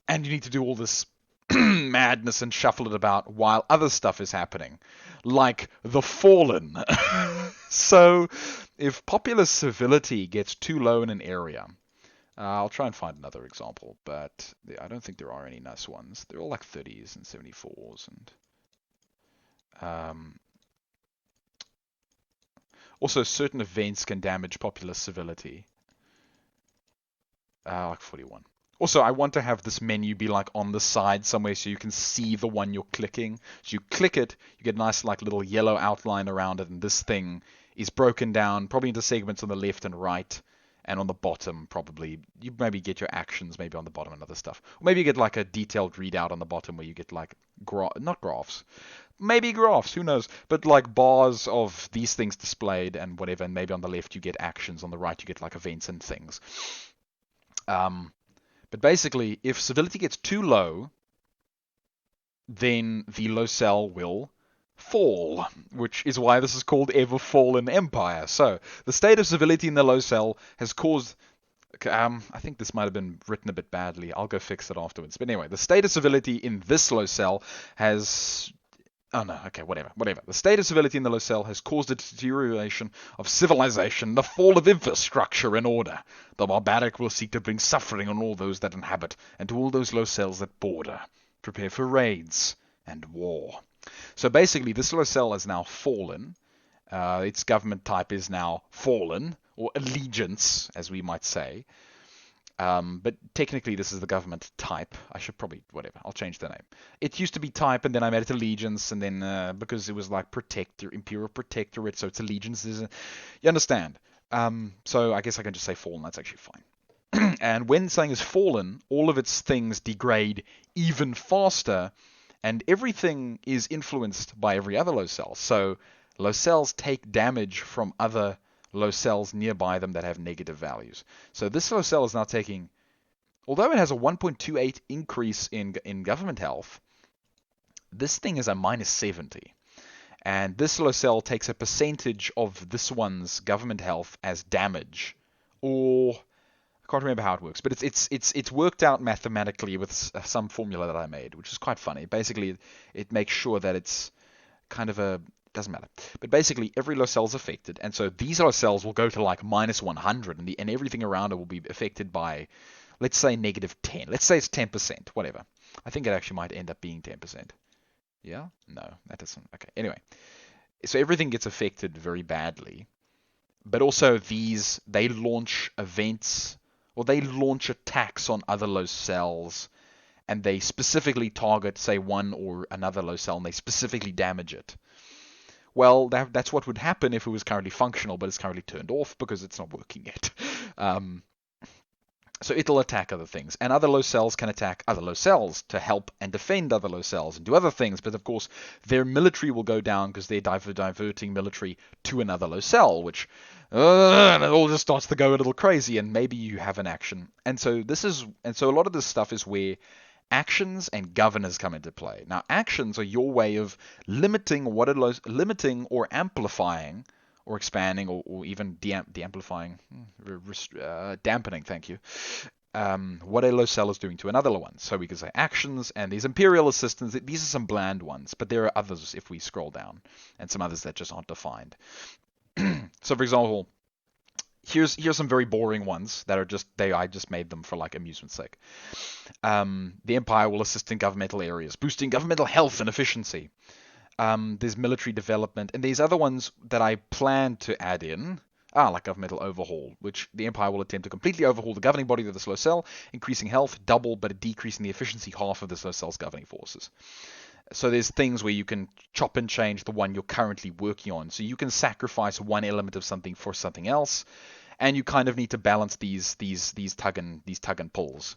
and you need to do all this madness and shuffle it about while other stuff is happening, like the Fallen. So, if popular civility gets too low in an area, I'll try and find another example, but I don't think there are any nice ones. They're all like 30s and 74s, and also certain events can damage popular civility. Like 41. Also, I want to have this menu be like on the side somewhere so you can see the one you're clicking. So you click it, you get a nice like little yellow outline around it, and this thing is broken down probably into segments on the left and right, and on the bottom probably. You maybe get your actions maybe on the bottom and other stuff. Or maybe you get like a detailed readout on the bottom where you get like, not graphs. Maybe graphs, who knows, but like bars of these things displayed and whatever, and maybe on the left you get actions, on the right you get like events and things. But basically, if civility gets too low, then the locale will fall, which is why this is called Ever Fallen Empire. So, the state of civility in the locale has caused Okay, I think this might have been written a bit badly. I'll go fix it afterwards. But anyway, the state of civility in this locale has... Oh no, okay, whatever. The state of civility in the locale has caused a deterioration of civilization, the fall of infrastructure and order. The barbaric will seek to bring suffering on all those that inhabit, and to all those locales that border. Prepare for raids and war. So basically, this locale has now fallen. Its government type is now fallen, or allegiance, as we might say. But technically, this is the government type. I should probably, whatever, I'll change the name. It used to be type, and then I made it allegiance, and then because it was like imperial protectorate, so it's allegiance. You understand? So I guess I can just say fallen. That's actually fine. And when something is fallen, all of its things degrade even faster, and everything is influenced by every other locale. So locales take damage from other locales nearby them that have negative values. So this locale is now taking, although it has a 1.28 increase in government health, this thing is a minus 70. And this locale takes a percentage of this one's government health as damage, or I can't remember how it works, but it's worked out mathematically with some formula that I made, which is quite funny. Basically, it makes sure that it's kind of a... doesn't matter. But basically, every locale is affected, and so these locales will go to like minus 100, and everything around it will be affected by, let's say, negative 10. Let's say it's 10%, whatever. I think it actually might end up being 10%. Yeah? No, that doesn't. Okay, anyway. So everything gets affected very badly. But also these, they launch events, or they launch attacks on other locales, and they specifically target, say, one or another locale, and they specifically damage it. Well, that's what would happen if it was currently functional, but it's currently turned off because it's not working yet. So it'll attack other things, and other locales can attack other locales to help and defend other locales and do other things. But of course, their military will go down because they're diverting military to another locale, which and it all just starts to go a little crazy. And maybe you have an action, and so a lot of this stuff is where actions and governors come into play. Now, actions are your way of limiting or amplifying or expanding or even de-amplifying, dampening, thank you, what a locale is doing to another one. So we can say actions, and these imperial assistants, these are some bland ones, but there are others if we scroll down, and some others that just aren't defined. So for example, here's some very boring ones that are I just made them for like amusement's sake. The Empire will assist in governmental areas, boosting governmental health and efficiency. There's military development, and these other ones that I plan to add in, like governmental overhaul, which the Empire will attempt to completely overhaul the governing body of this locale, increasing health double, but decreasing the efficiency half of this locale's governing forces. So there's things where you can chop and change the one you're currently working on. So you can sacrifice one element of something for something else, and you kind of need to balance these tug and pulls.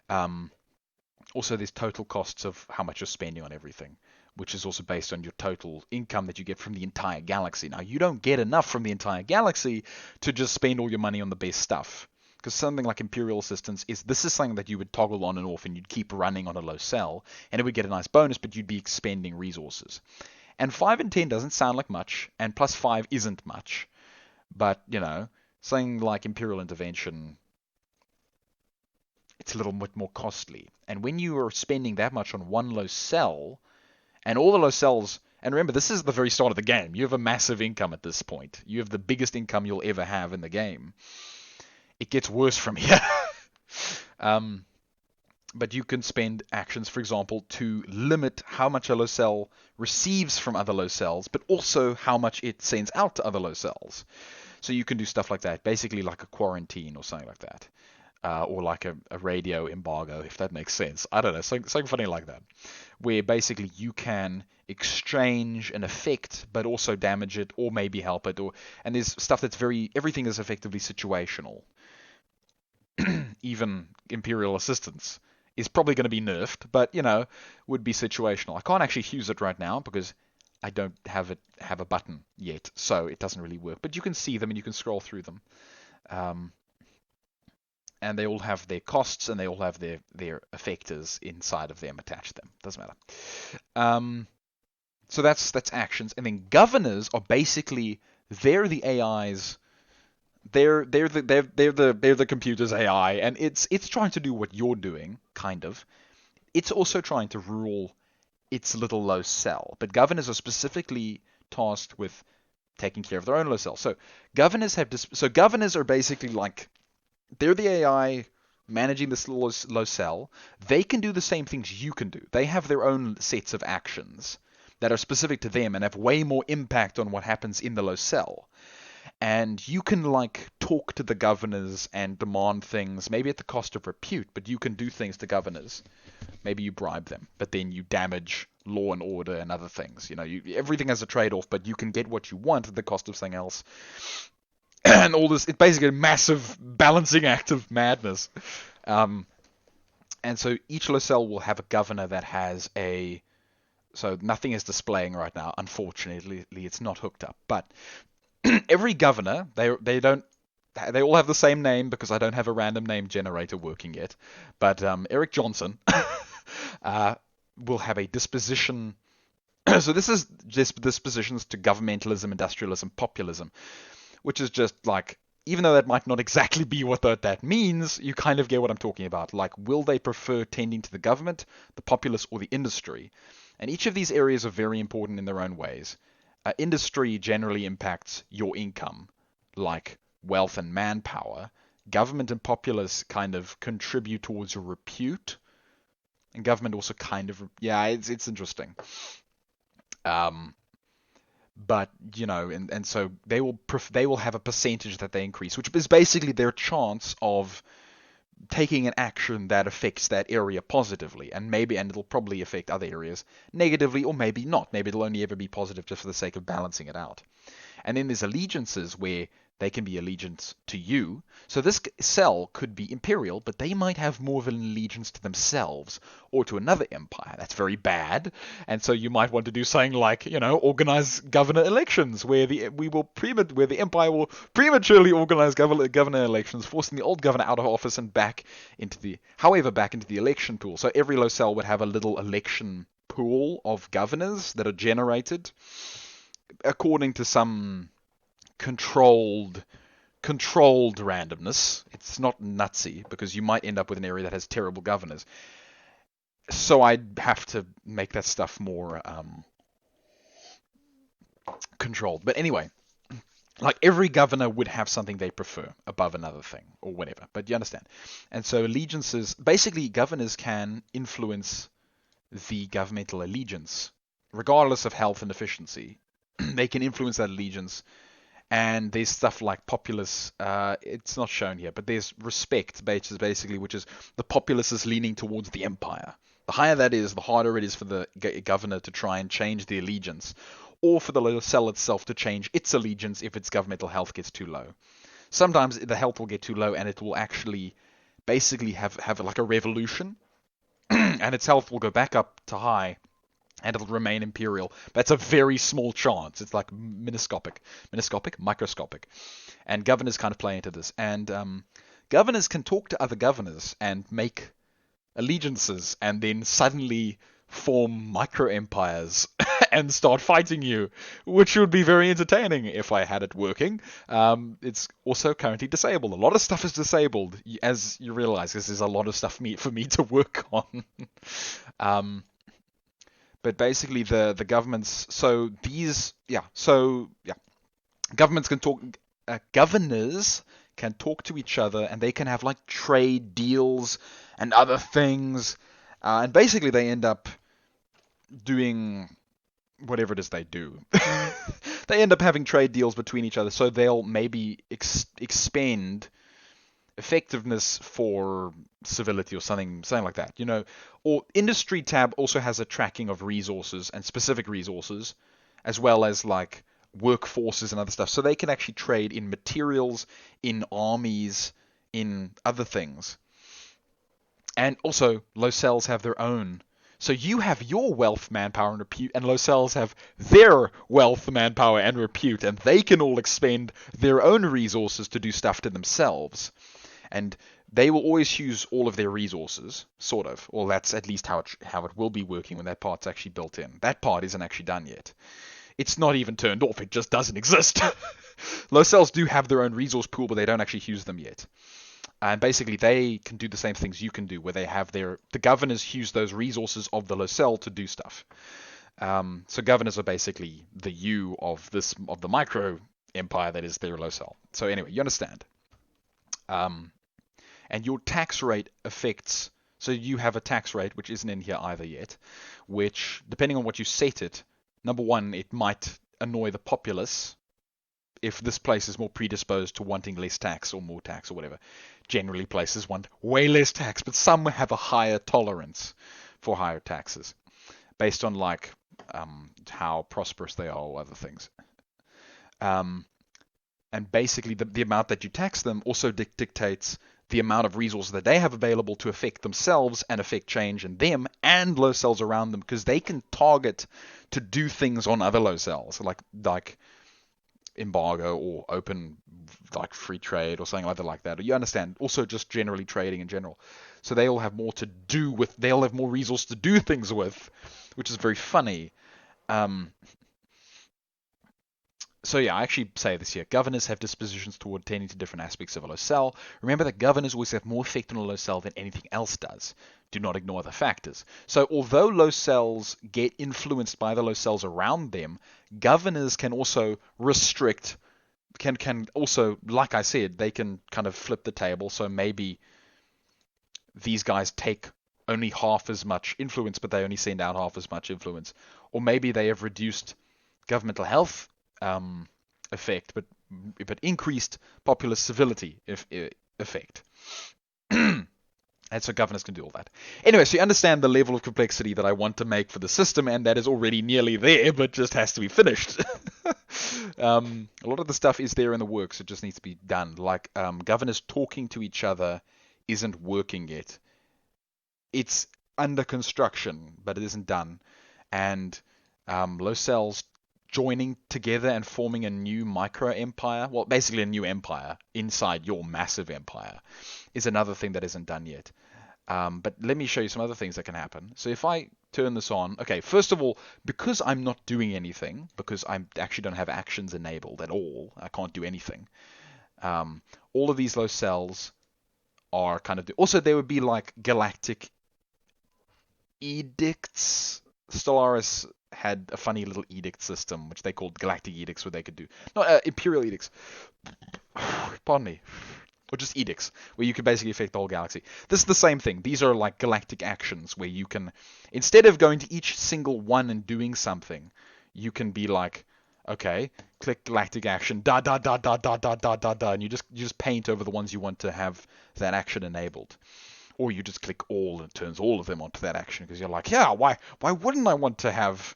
Also, there's total costs of how much you're spending on everything, which is also based on your total income that you get from the entire galaxy. Now, you don't get enough from the entire galaxy to just spend all your money on the best stuff. Because something like Imperial Assistance is something that you would toggle on and off, and you'd keep running on a locale, and it would get a nice bonus, but you'd be expending resources. And 5 and 10 doesn't sound like much, and plus 5 isn't much. But, something like Imperial Intervention, it's a little bit more costly. And when you are spending that much on one locale, and all the locales, and remember, this is the very start of the game. You have a massive income at this point. You have the biggest income you'll ever have in the game. It gets worse from here. But you can spend actions, for example, to limit how much a locale receives from other locales, but also how much it sends out to other locales. So you can do stuff like that, basically like a quarantine or something like that. Or like a radio embargo, if that makes sense. I don't know, something funny like that. Where basically you can exchange an effect, but also damage it, or maybe help it. And there's stuff that's everything is effectively situational. Even Imperial Assistance is probably going to be nerfed, but, would be situational. I can't actually use it right now because I don't have a button yet, so it doesn't really work. But you can see them and you can scroll through them. And they all have their costs, and they all have their effectors inside of them attached to them. Doesn't matter. So that's actions. And then governors are basically, they're the AIs They're the computer's AI, and it's trying to do what you're doing, kind of. It's also trying to rule its little low cell, but governors are specifically tasked with taking care of their own low cell. So governors are basically like they're the AI managing this low cell. They can do the same things you can do. They have their own sets of actions that are specific to them and have way more impact on what happens in the low cell. And you can like talk to the governors and demand things, maybe at the cost of repute, but you can do things to governors. Maybe you bribe them, but then you damage law and order and other things. Everything has a trade-off, but you can get what you want at the cost of something else. And all this, it's basically a massive balancing act of madness. And so each low cell will have a governor that has a... So nothing is displaying right now. Unfortunately, it's not hooked up. But every governor, they all have the same name because I don't have a random name generator working yet. But Eric Johnson will have a disposition. So this is just dispositions to governmentalism, industrialism, populism, which is just like, even though that might not exactly be what that means, you kind of get what I'm talking about. Like, will they prefer tending to the government, the populace, or the industry? And each of these areas are very important in their own ways. Industry generally impacts your income, like wealth and manpower. Government and populace kind of contribute towards your repute. And government also kind of... Yeah, it's interesting. But, and so they will have a percentage that they increase, which is basically their chance of taking an action that affects that area positively, and it'll probably affect other areas negatively, or maybe not. Maybe it'll only ever be positive just for the sake of balancing it out. And then there's allegiances where they can be allegiance to you. So this cell could be imperial, but they might have more of an allegiance to themselves or to another empire. That's very bad. And so you might want to do something like, organize governor elections, where the empire will prematurely organize governor elections, forcing the old governor out of office and back into the election pool. So every low cell would have a little election pool of governors that are generated according to some controlled randomness. It's not nutsy, because you might end up with an area that has terrible governors. So I'd have to make that stuff more controlled. But anyway, like every governor would have something they prefer above another thing or whatever. But you understand. And so allegiances, basically governors can influence the governmental allegiance, regardless of health and efficiency. They can influence that allegiance. And there's stuff like populace, it's not shown here, but there's respect, basically, which is the populace is leaning towards the empire. The higher that is, the harder it is for the governor to try and change the allegiance, or for the little cell itself to change its allegiance if its governmental health gets too low. Sometimes the health will get too low, and it will actually basically have like a revolution, and its health will go back up to high, and it'll remain imperial. That's a very small chance. It's like microscopic, and governors kind of play into this. And governors can talk to other governors and make allegiances, and then suddenly form micro empires and start fighting you, which would be very entertaining if I had it working. It's also currently disabled. A lot of stuff is disabled, as you realize. This is a lot of stuff for me to work on. But basically, the governments. Governments can talk. Governors can talk to each other, and they can have like trade deals and other things. And basically, they end up doing whatever it is they do. They end up having trade deals between each other, so they'll maybe expend effectiveness for civility or something like that, Or industry tab also has a tracking of resources and specific resources, as well as like workforces and other stuff. So they can actually trade in materials, in armies, in other things. And also, low cells have their own. So you have your wealth, manpower, and repute, and low cells have their wealth, manpower, and repute, and they can all expend their own resources to do stuff to themselves. And they will always use all of their resources, sort of. Or that's at least how it will be working when that part's actually built in. That part isn't actually done yet. It's not even turned off. It just doesn't exist. Low cells do have their own resource pool, but they don't actually use them yet. And basically, they can do the same things you can do, where they have the governors use those resources of the low cell to do stuff. So governors are basically the you of the micro empire that is their low cell. So anyway, you understand. And your tax rate affects. So you have a tax rate which isn't in here either yet, which depending on what you set it, number one, it might annoy the populace if this place is more predisposed to wanting less tax or more tax or whatever. Generally, places want way less tax, but some have a higher tolerance for higher taxes based on like how prosperous they are or other things. And basically, the amount that you tax them also dictates the amount of resources that they have available to affect themselves and affect change in them and low cells around them, because they can target to do things on other low cells, like embargo or open like free trade or something like that. You understand? Also just generally trading in general. So they'll have more to do with, they'll have more resources to do things with, which is very funny. So yeah, I actually say this here. Governors have dispositions toward tending to different aspects of a low cell. Remember that governors always have more effect on a low cell than anything else does. Do not ignore the factors. So although low cells get influenced by the low cells around them, governors can also restrict, can also, like I said, they can kind of flip the table. So maybe these guys take only half as much influence, but they only send out half as much influence. Or maybe they have reduced governmental health effect, but increased popular civility effect. And so governors can do all that. Anyway, so you understand the level of complexity that I want to make for the system, and that is already nearly there, but just has to be finished. A lot of the stuff is there in the works. It just needs to be done. Like governors talking to each other isn't working yet. It's under construction, but it isn't done. And low cells joining together and forming a new micro empire, well, basically a new empire inside your massive empire, is another thing that isn't done yet. But let me show you some other things that can happen. So if I turn this on, okay, first of all, because I'm not doing anything, because I actually don't have actions enabled at all, I can't do anything, all of these low cells are kind of... Also, there would be like galactic edicts. Stellaris had a funny little edict system, which they called galactic edicts, where they could do... Not imperial edicts. Pardon me. Or just edicts, where you can basically affect the whole galaxy. This is the same thing. These are like galactic actions, where you can... Instead of going to each single one and doing something, you can be like, okay, click galactic action, da da da da da da da da da, and you just paint over the ones you want to have that action enabled. Or you just click all and it turns all of them onto that action, because you're like, yeah, why wouldn't I want to have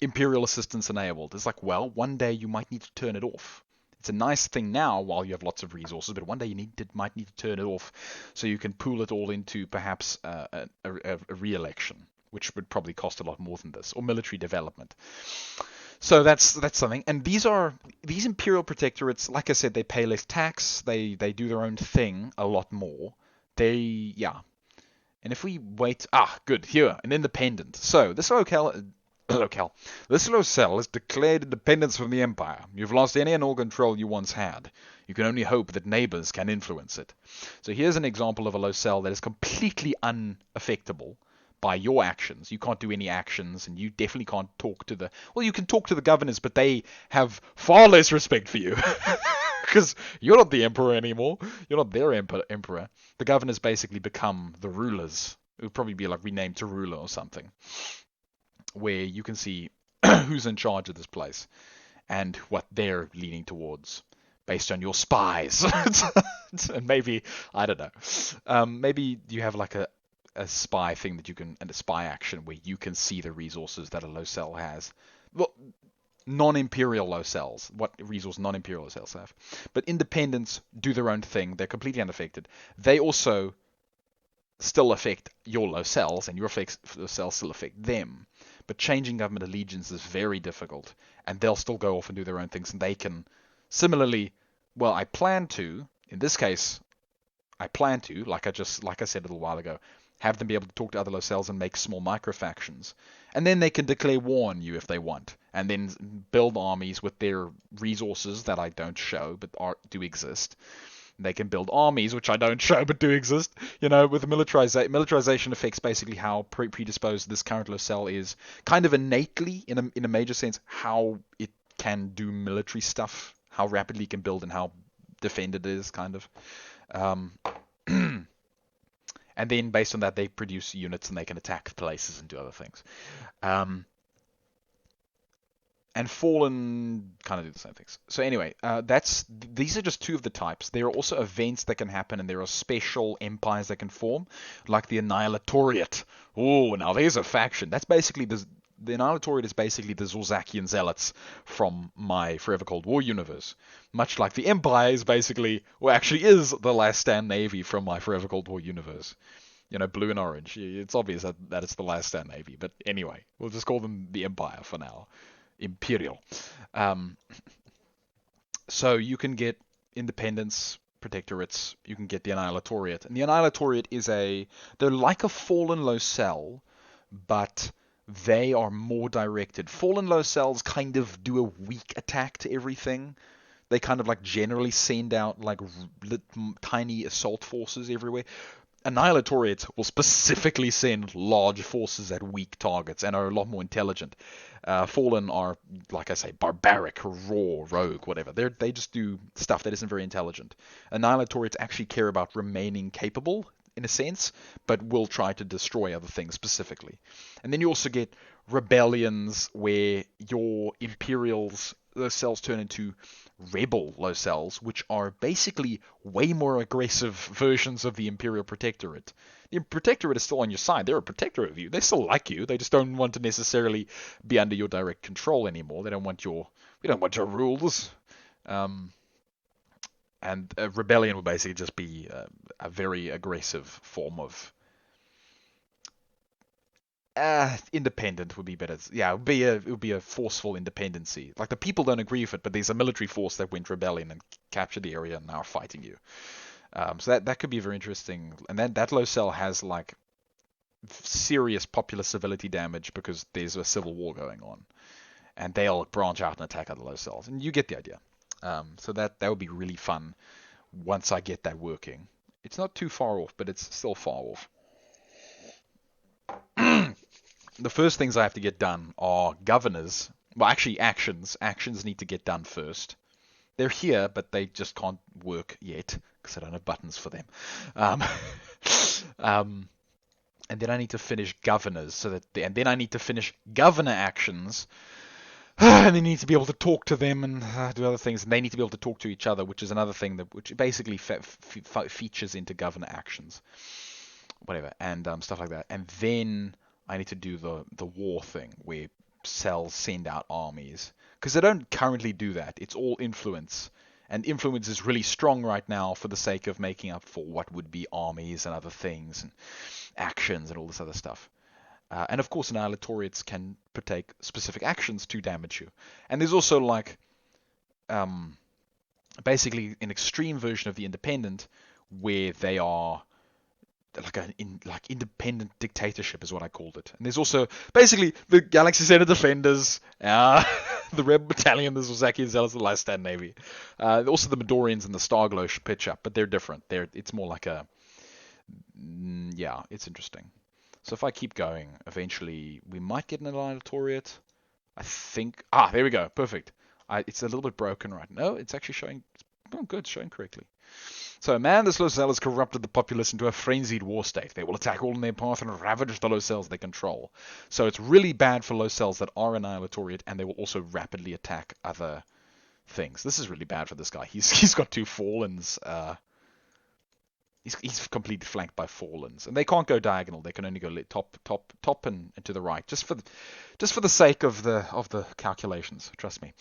Imperial assistance enabled? It's like, well, one day you might need to turn it off. It's a nice thing now while you have lots of resources, but one day you might need to turn it off so you can pool it all into perhaps a re-election, which would probably cost a lot more than this, or military development. So that's something. And these Imperial protectorates, like I said, they pay less tax, they do their own thing a lot more. And if we wait, good, here, an independent. So this this low cell has declared independence from the Empire. You've lost any and all control you once had. You can only hope that neighbors can influence it. So here's an example of a low cell that is completely unaffectable by your actions. You can't do any actions, and you definitely can't talk to the... Well, you can talk to the governors, but they have far less respect for you. Because you're not the emperor anymore. You're not their emperor. The governors basically become the rulers. It would probably be like renamed to ruler or something, where you can see who's in charge of this place and what they're leaning towards based on your spies. And maybe, I don't know, maybe you have like a spy thing that you can, and a spy action where you can see the resources that a low cell has. Well, non-imperial low cells, what resource non-imperial low cells have. But independents do their own thing. They're completely unaffected. They also still affect your low cells, and your low cells still affect them. But changing government allegiance is very difficult, and they'll still go off and do their own things, and they can similarly, well, I plan to, in this case, like I said a little while ago, have them be able to talk to other Locels and make small microfactions. And then they can declare war on you if they want, and then build armies with their resources that I don't show but do exist. They can build armies, which I don't show but do exist. With the militarization affects basically how predisposed this current Locel is, kind of innately, in a major sense, how it can do military stuff, how rapidly it can build and how defended it is, kind of. And then based on that, they produce units and they can attack places and do other things. And Fallen kind of do the same things. So anyway, these are just two of the types. There are also events that can happen, and there are special empires that can form, like the Annihilatoriate. Oh, now there's a faction. That's basically the Annihilatoriate is basically the Zorzakian Zealots from my Forever Cold War universe. Much like the Empire is basically, or actually is, the Last Stand Navy from my Forever Cold War universe. Blue and orange. It's obvious that it's the Last Stand Navy. But anyway, we'll just call them the Empire for now. Imperial. So you can get independence, protectorates. You can get the Annihilatoriate. And the Annihilatoriate they're like a Fallen Locel, but they are more directed. Fallen Locels kind of do a weak attack to everything. They kind of like generally send out like tiny assault forces everywhere. Annihilatoriates will specifically send large forces at weak targets and are a lot more intelligent. Fallen are, like I say, barbaric, raw, rogue, whatever. They just do stuff that isn't very intelligent. Annihilatoriates actually care about remaining capable, in a sense, but will try to destroy other things specifically. And then you also get rebellions where your Imperials, those cells turn into rebel Locels, which are basically way more aggressive versions of the Imperial Protectorate. The Protectorate is still on your side. They're a protectorate of you. They still like you. They just don't want to necessarily be under your direct control anymore. We don't want your rules. And a rebellion would basically just be a very aggressive form of independent would be better. Yeah, it would be a forceful independency. Like the people don't agree with it, but there's a military force that went rebellion and captured the area and now are fighting you. So that could be very interesting. And then that Locel has like serious popular civility damage because there's a civil war going on, and they'll branch out and attack other Locels. And you get the idea. So that would be really fun once I get that working. It's not too far off, but it's still far off. The first things I have to get done are governors. Well, actually, actions. Actions need to get done first. They're here, but they just can't work yet because I don't have buttons for them. And then I need to finish governors, and then I need to finish governor actions. And they need to be able to talk to them and do other things, and they need to be able to talk to each other, which is another thing which basically features into governor actions, whatever, and stuff like that. And then I need to do the war thing where cells send out armies, because they don't currently do that. It's all influence, and influence is really strong right now for the sake of making up for what would be armies and other things and actions and all this other stuff. And of course, Annihilatoriates can partake specific actions to damage you. And there's also like basically an extreme version of the Independent where they are like independent dictatorship is what I called it. And there's also basically the Galaxy Center Defenders, the Rebel Battalion, the Zorzakian Zealots, the Last Stand Navy. Also the Midorians and the Starglow pitch up, but they're different. It's more like it's interesting. So if I keep going, eventually we might get an Annihilatoriate. I think... there we go. Perfect. It's a little bit broken right now. No, it's actually showing... Oh, good. Showing correctly. So, man, this Locel has corrupted the populace into a frenzied war state. They will attack all in their path and ravage the Locels they control. So it's really bad for Locels that are Annihilatoriate, and they will also rapidly attack other things. This is really bad for this guy. He's got two Fallens... He's completely flanked by Fallens, and they can't go diagonal. They can only go top and to the right, just for the sake of the calculations. Trust me.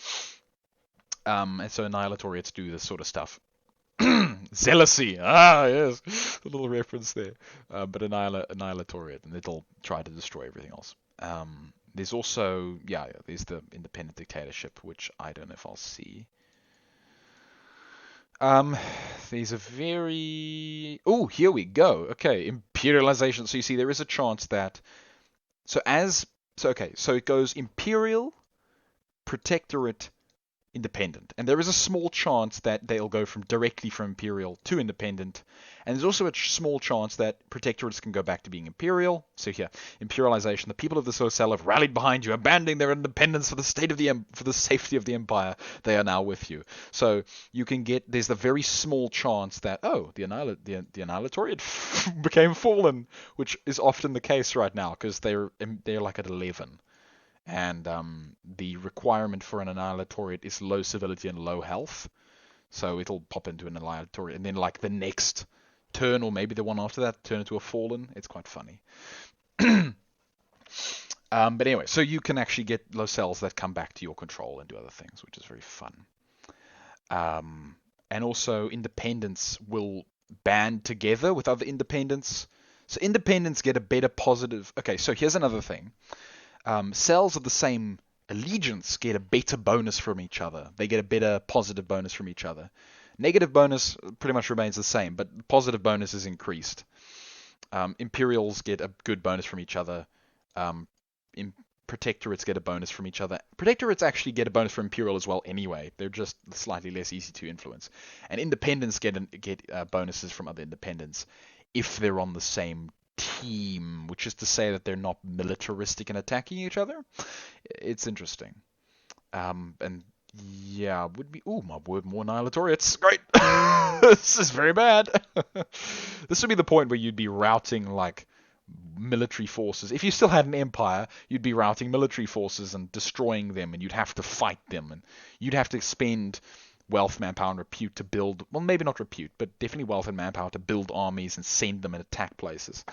And so Annihilatoriates do this sort of stuff. Zealousy, yes, a little reference there. But Annihilatoriate, and it'll try to destroy everything else. There's also there's the independent dictatorship, which I don't know if I'll see. There's a very... Oh, here we go. Okay, Imperialization. So you see, there is a chance that so it goes Imperial, Protectorate, Independent, and there is a small chance that they'll go directly from Imperial to Independent, and there's also a small chance that Protectorates can go back to being Imperial. So here, Imperialization: the people of the Socel have rallied behind you, abandoning their independence for the safety of the Empire. They are now with you. So you can there's the very small chance that the Annihilatoriate became fallen, which is often the case right now because they're like at 11. And the requirement for an Annihilatoriate is low civility and low health. So it'll pop into an Annihilatoriate. And then like the next turn, or maybe the one after that, turn into a Fallen. It's quite funny. But anyway, so you can actually get Locels that come back to your control and do other things, which is very fun. And also Independents will band together with other Independents. So Independents get a better positive... Okay, so here's another thing. Cells of the same allegiance get a better bonus from each other. They get a better positive bonus from each other. Negative bonus pretty much remains the same, but positive bonus is increased. Imperials get a good bonus from each other. Protectorates get a bonus from each other. Protectorates actually get a bonus from Imperial as well anyway. They're just slightly less easy to influence. And Independents get bonuses from other Independents if they're on the same team, which is to say that they're not militaristic in attacking each other. It's interesting. And yeah, would be... Oh, my word, more Annihilatoriates. Great! This is very bad. This would be the point where you'd be routing, like, military forces. If you still had an empire, you'd be routing military forces and destroying them, and you'd have to fight them, and you'd have to spend wealth, manpower, and repute to build, well, maybe not repute, but definitely wealth and manpower to build armies and send them and attack places,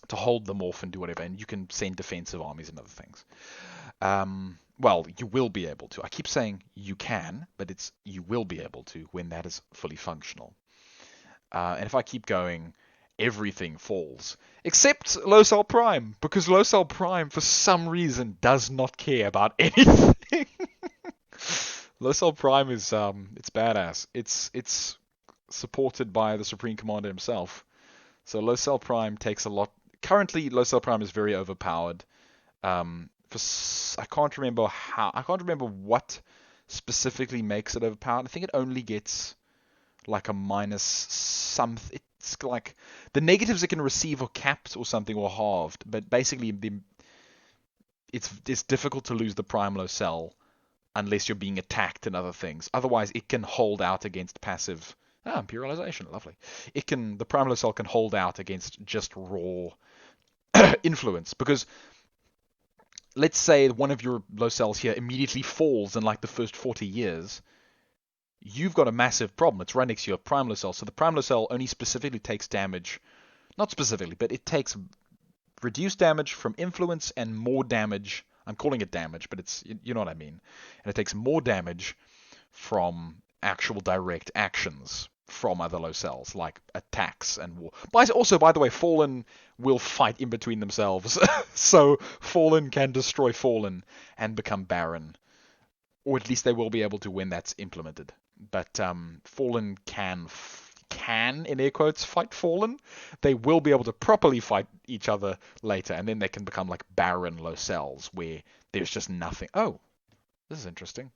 to hold them off and do whatever, and you can send defensive armies and other things. Well, you will be able to. I keep saying you can, but it's you will be able to when that is fully functional. And if I keep going, everything falls, except Locel Prime, because Locel Prime, for some reason, does not care about anything. Locel Prime is it's badass. It's supported by the Supreme Commander himself. So Locel Prime takes a lot. Currently, Locel Prime is very overpowered. I can't remember what specifically makes it overpowered. I think it only gets like a minus something. It's like the negatives it can receive are capped or something, or halved. But basically, it's difficult to lose the Prime Locel unless you're being attacked and other things. Otherwise, it can hold out against passive... Imperialization, lovely. The Prime Locel can hold out against just raw influence. Because, let's say one of your Locels here immediately falls in like the first 40 years. You've got a massive problem. It's right next to your Prime Locel. So the Prime Locel only specifically takes damage... Not specifically, but it takes reduced damage from influence and more damage... I'm calling it damage, but it's, you know what I mean. And it takes more damage from actual direct actions from other Locels, like attacks and war. But also, by the way, Fallen will fight in between themselves. So Fallen can destroy Fallen and become Baron. Or at least they will be able to when that's implemented. But Fallen can, in air quotes, fight Fallen. They will be able to properly fight each other later, and then they can become like Baron Locels, where there's just nothing. Oh, this is interesting.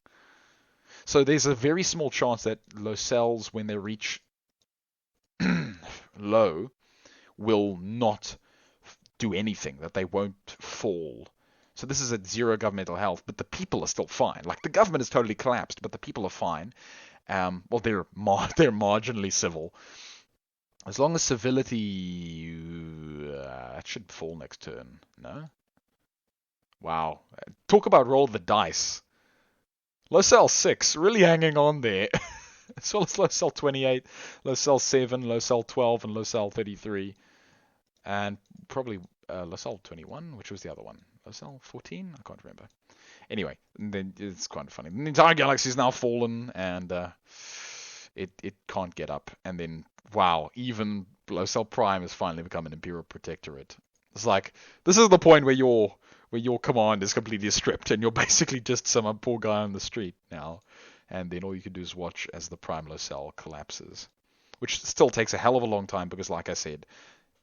So there's a very small chance that Locels, when they reach low, will not do anything, that they won't fall. So this is at 0 governmental health, but the people are still fine. Like, the government is totally collapsed, but the people are fine. Well, they're marginally civil. As long as civility... it should fall next turn, no? Wow. Talk about roll the dice. Locel 6, really hanging on there. As well as Locel 28, Locel 7, Locel 12, and Locel 33. And probably Locel 21, which was the other one? Locel 14? I can't remember. Anyway, then it's kind of funny. The entire galaxy is now fallen, and it can't get up. And then, wow, even Locel Prime has finally become an Imperial Protectorate. It's like, this is the point where your command is completely stripped, and you're basically just some poor guy on the street now. And then all you can do is watch as the Prime Locel collapses. Which still takes a hell of a long time, because like I said,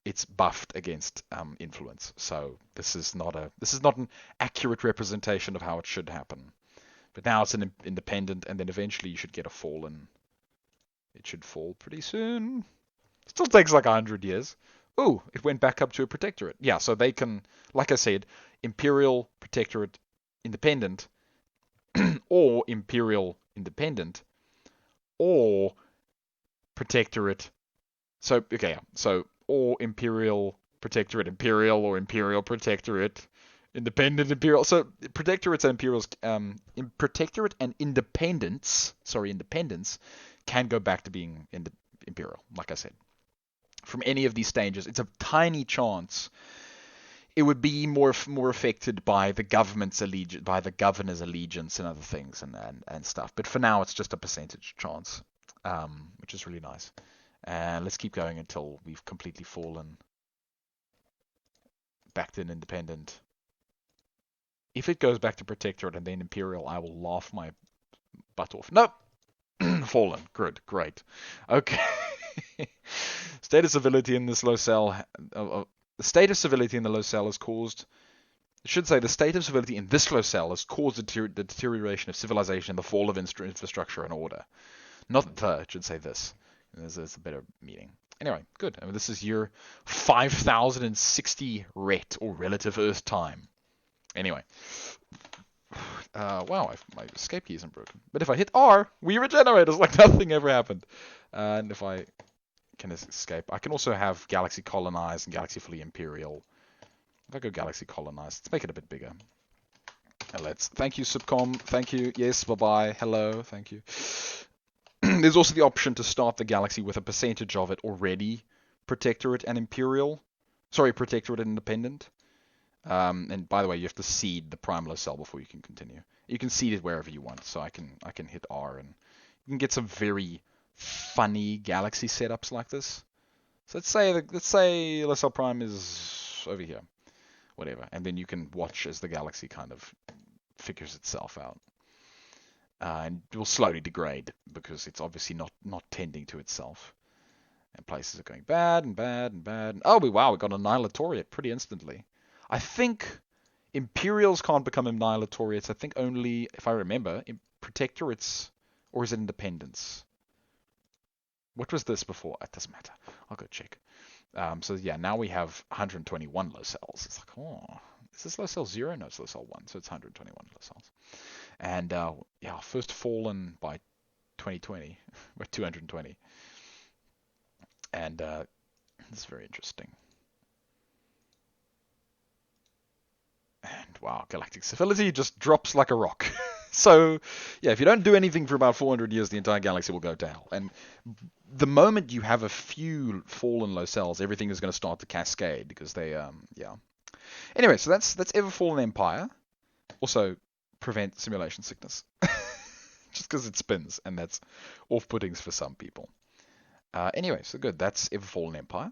it's buffed against influence. So this is not an accurate representation of how it should happen. But now it's an independent, and then eventually you should get a fallen. It should fall pretty soon. Still takes like 100 years. Ooh, it went back up to a protectorate. Yeah, so they can, like I said, imperial, protectorate, independent, or imperial, independent, or protectorate. So, okay, yeah. So, or imperial, protectorate, imperial, or imperial, protectorate, independent, imperial. So, protectorates and imperials, protectorate and independence, independence, can go back to being imperial, like I said. From any of these stages, it's a tiny chance. It would be more affected by the government's allegiance, by the governor's allegiance and other things and stuff. But for now, it's just a percentage chance, which is really nice. And let's keep going until we've completely fallen back to an independent. If it goes back to protectorate and then imperial, I will laugh my butt off. Nope. Fallen. Good. Great. Okay. State of civility in this locale. The state of civility in the locale has caused. I should say the state of civility in this locale has caused the deterioration of civilization and the fall of infrastructure and order. Not the. It should say this. There's a better meaning. Anyway, good. I mean, this is year 5060 ret, or relative Earth time. Anyway. Wow, my escape key isn't broken. But if I hit R, we regenerate. It's like nothing ever happened. And if I can escape, I can also have galaxy colonized and galaxy fully imperial. If I go galaxy colonized, let's make it a bit bigger. And thank you, Subcom. Thank you. Yes, bye-bye. Hello. Thank you. There's also the option to start the galaxy with a percentage of it already protectorate and imperial. Sorry, protectorate and independent. And by the way, you have to seed the prime locale before you can continue. You can seed it wherever you want. So I can hit R, and you can get some very funny galaxy setups like this. So let's say locale prime is over here, whatever, and then you can watch as the galaxy kind of figures itself out. And it will slowly degrade because it's obviously not tending to itself. And places are going bad and bad and bad. Oh, wow, we got Annihilatoriate pretty instantly. I think Imperials can't become Annihilatoriates. I think only, if I remember, Protectorates, or is it Independence? What was this before? It doesn't matter. I'll go check. So yeah, now we have 121 locales. It's like, oh, is this locale 0? No, it's locale 1, so it's 121 locales. And yeah, first fallen by 2020, by 220. And it's very interesting. And wow, galactic civility just drops like a rock. So yeah, if you don't do anything for about 400 years, the entire galaxy will go to hell. And the moment you have a few fallen locales, everything is going to start to cascade because they yeah. Anyway, so that's Everfallen Empire. Also prevent simulation sickness. Just because it spins, and that's off-putting for some people. Anyway, so good. That's Everfallen Empire.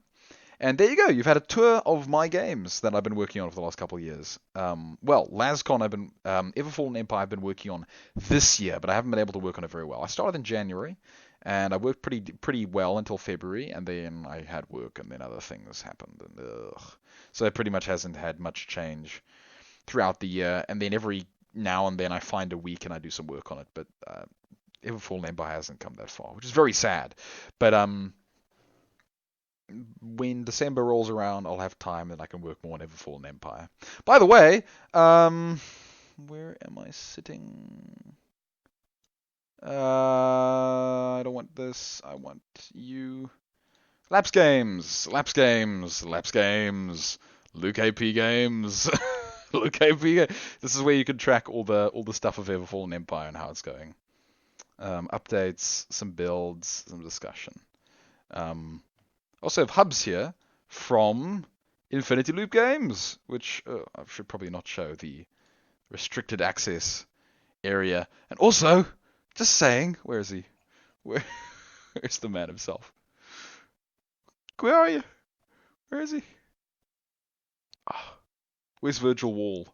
And there you go. You've had a tour of my games that I've been working on for the last couple of years. Well, Lazkon, Everfallen Empire I've been working on this year, but I haven't been able to work on it very well. I started in January, and I worked pretty well until February, and then I had work, and then other things happened. And so it pretty much hasn't had much change throughout the year. And then every now and then I find a week and I do some work on it. But Everfallen Empire hasn't come that far, which is very sad. But when December rolls around, I'll have time and I can work more on Everfallen Empire. By the way, where am I sitting? I don't want this. I want you. Lapse games. Luke AP games. Luke AP. This is where you can track all the stuff of Everfallen Empire and how it's going. Updates, some builds, some discussion. Also have hubs here from Infinity Loop Games, which I should probably not show the restricted access area. And also, just saying, where is he? Where's the man himself? Where are you? Where is he? Where's Virgil Wall?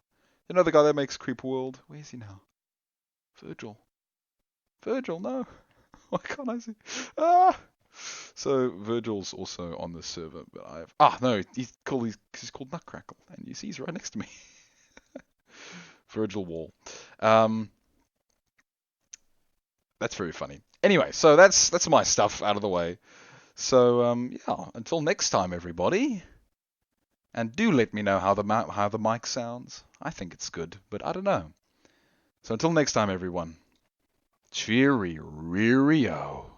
You know the guy that makes Creep World? Where is he now? Virgil, no. Why can't I see? So Virgil's also on the server, but he's called Nutcrackle, and you see he's right next to me. Virgil Wall. That's very funny. Anyway, so that's my stuff out of the way. So yeah, until next time, everybody. And do let me know how the mic sounds. I think it's good, but I don't know. So until next time, everyone. Cheerio.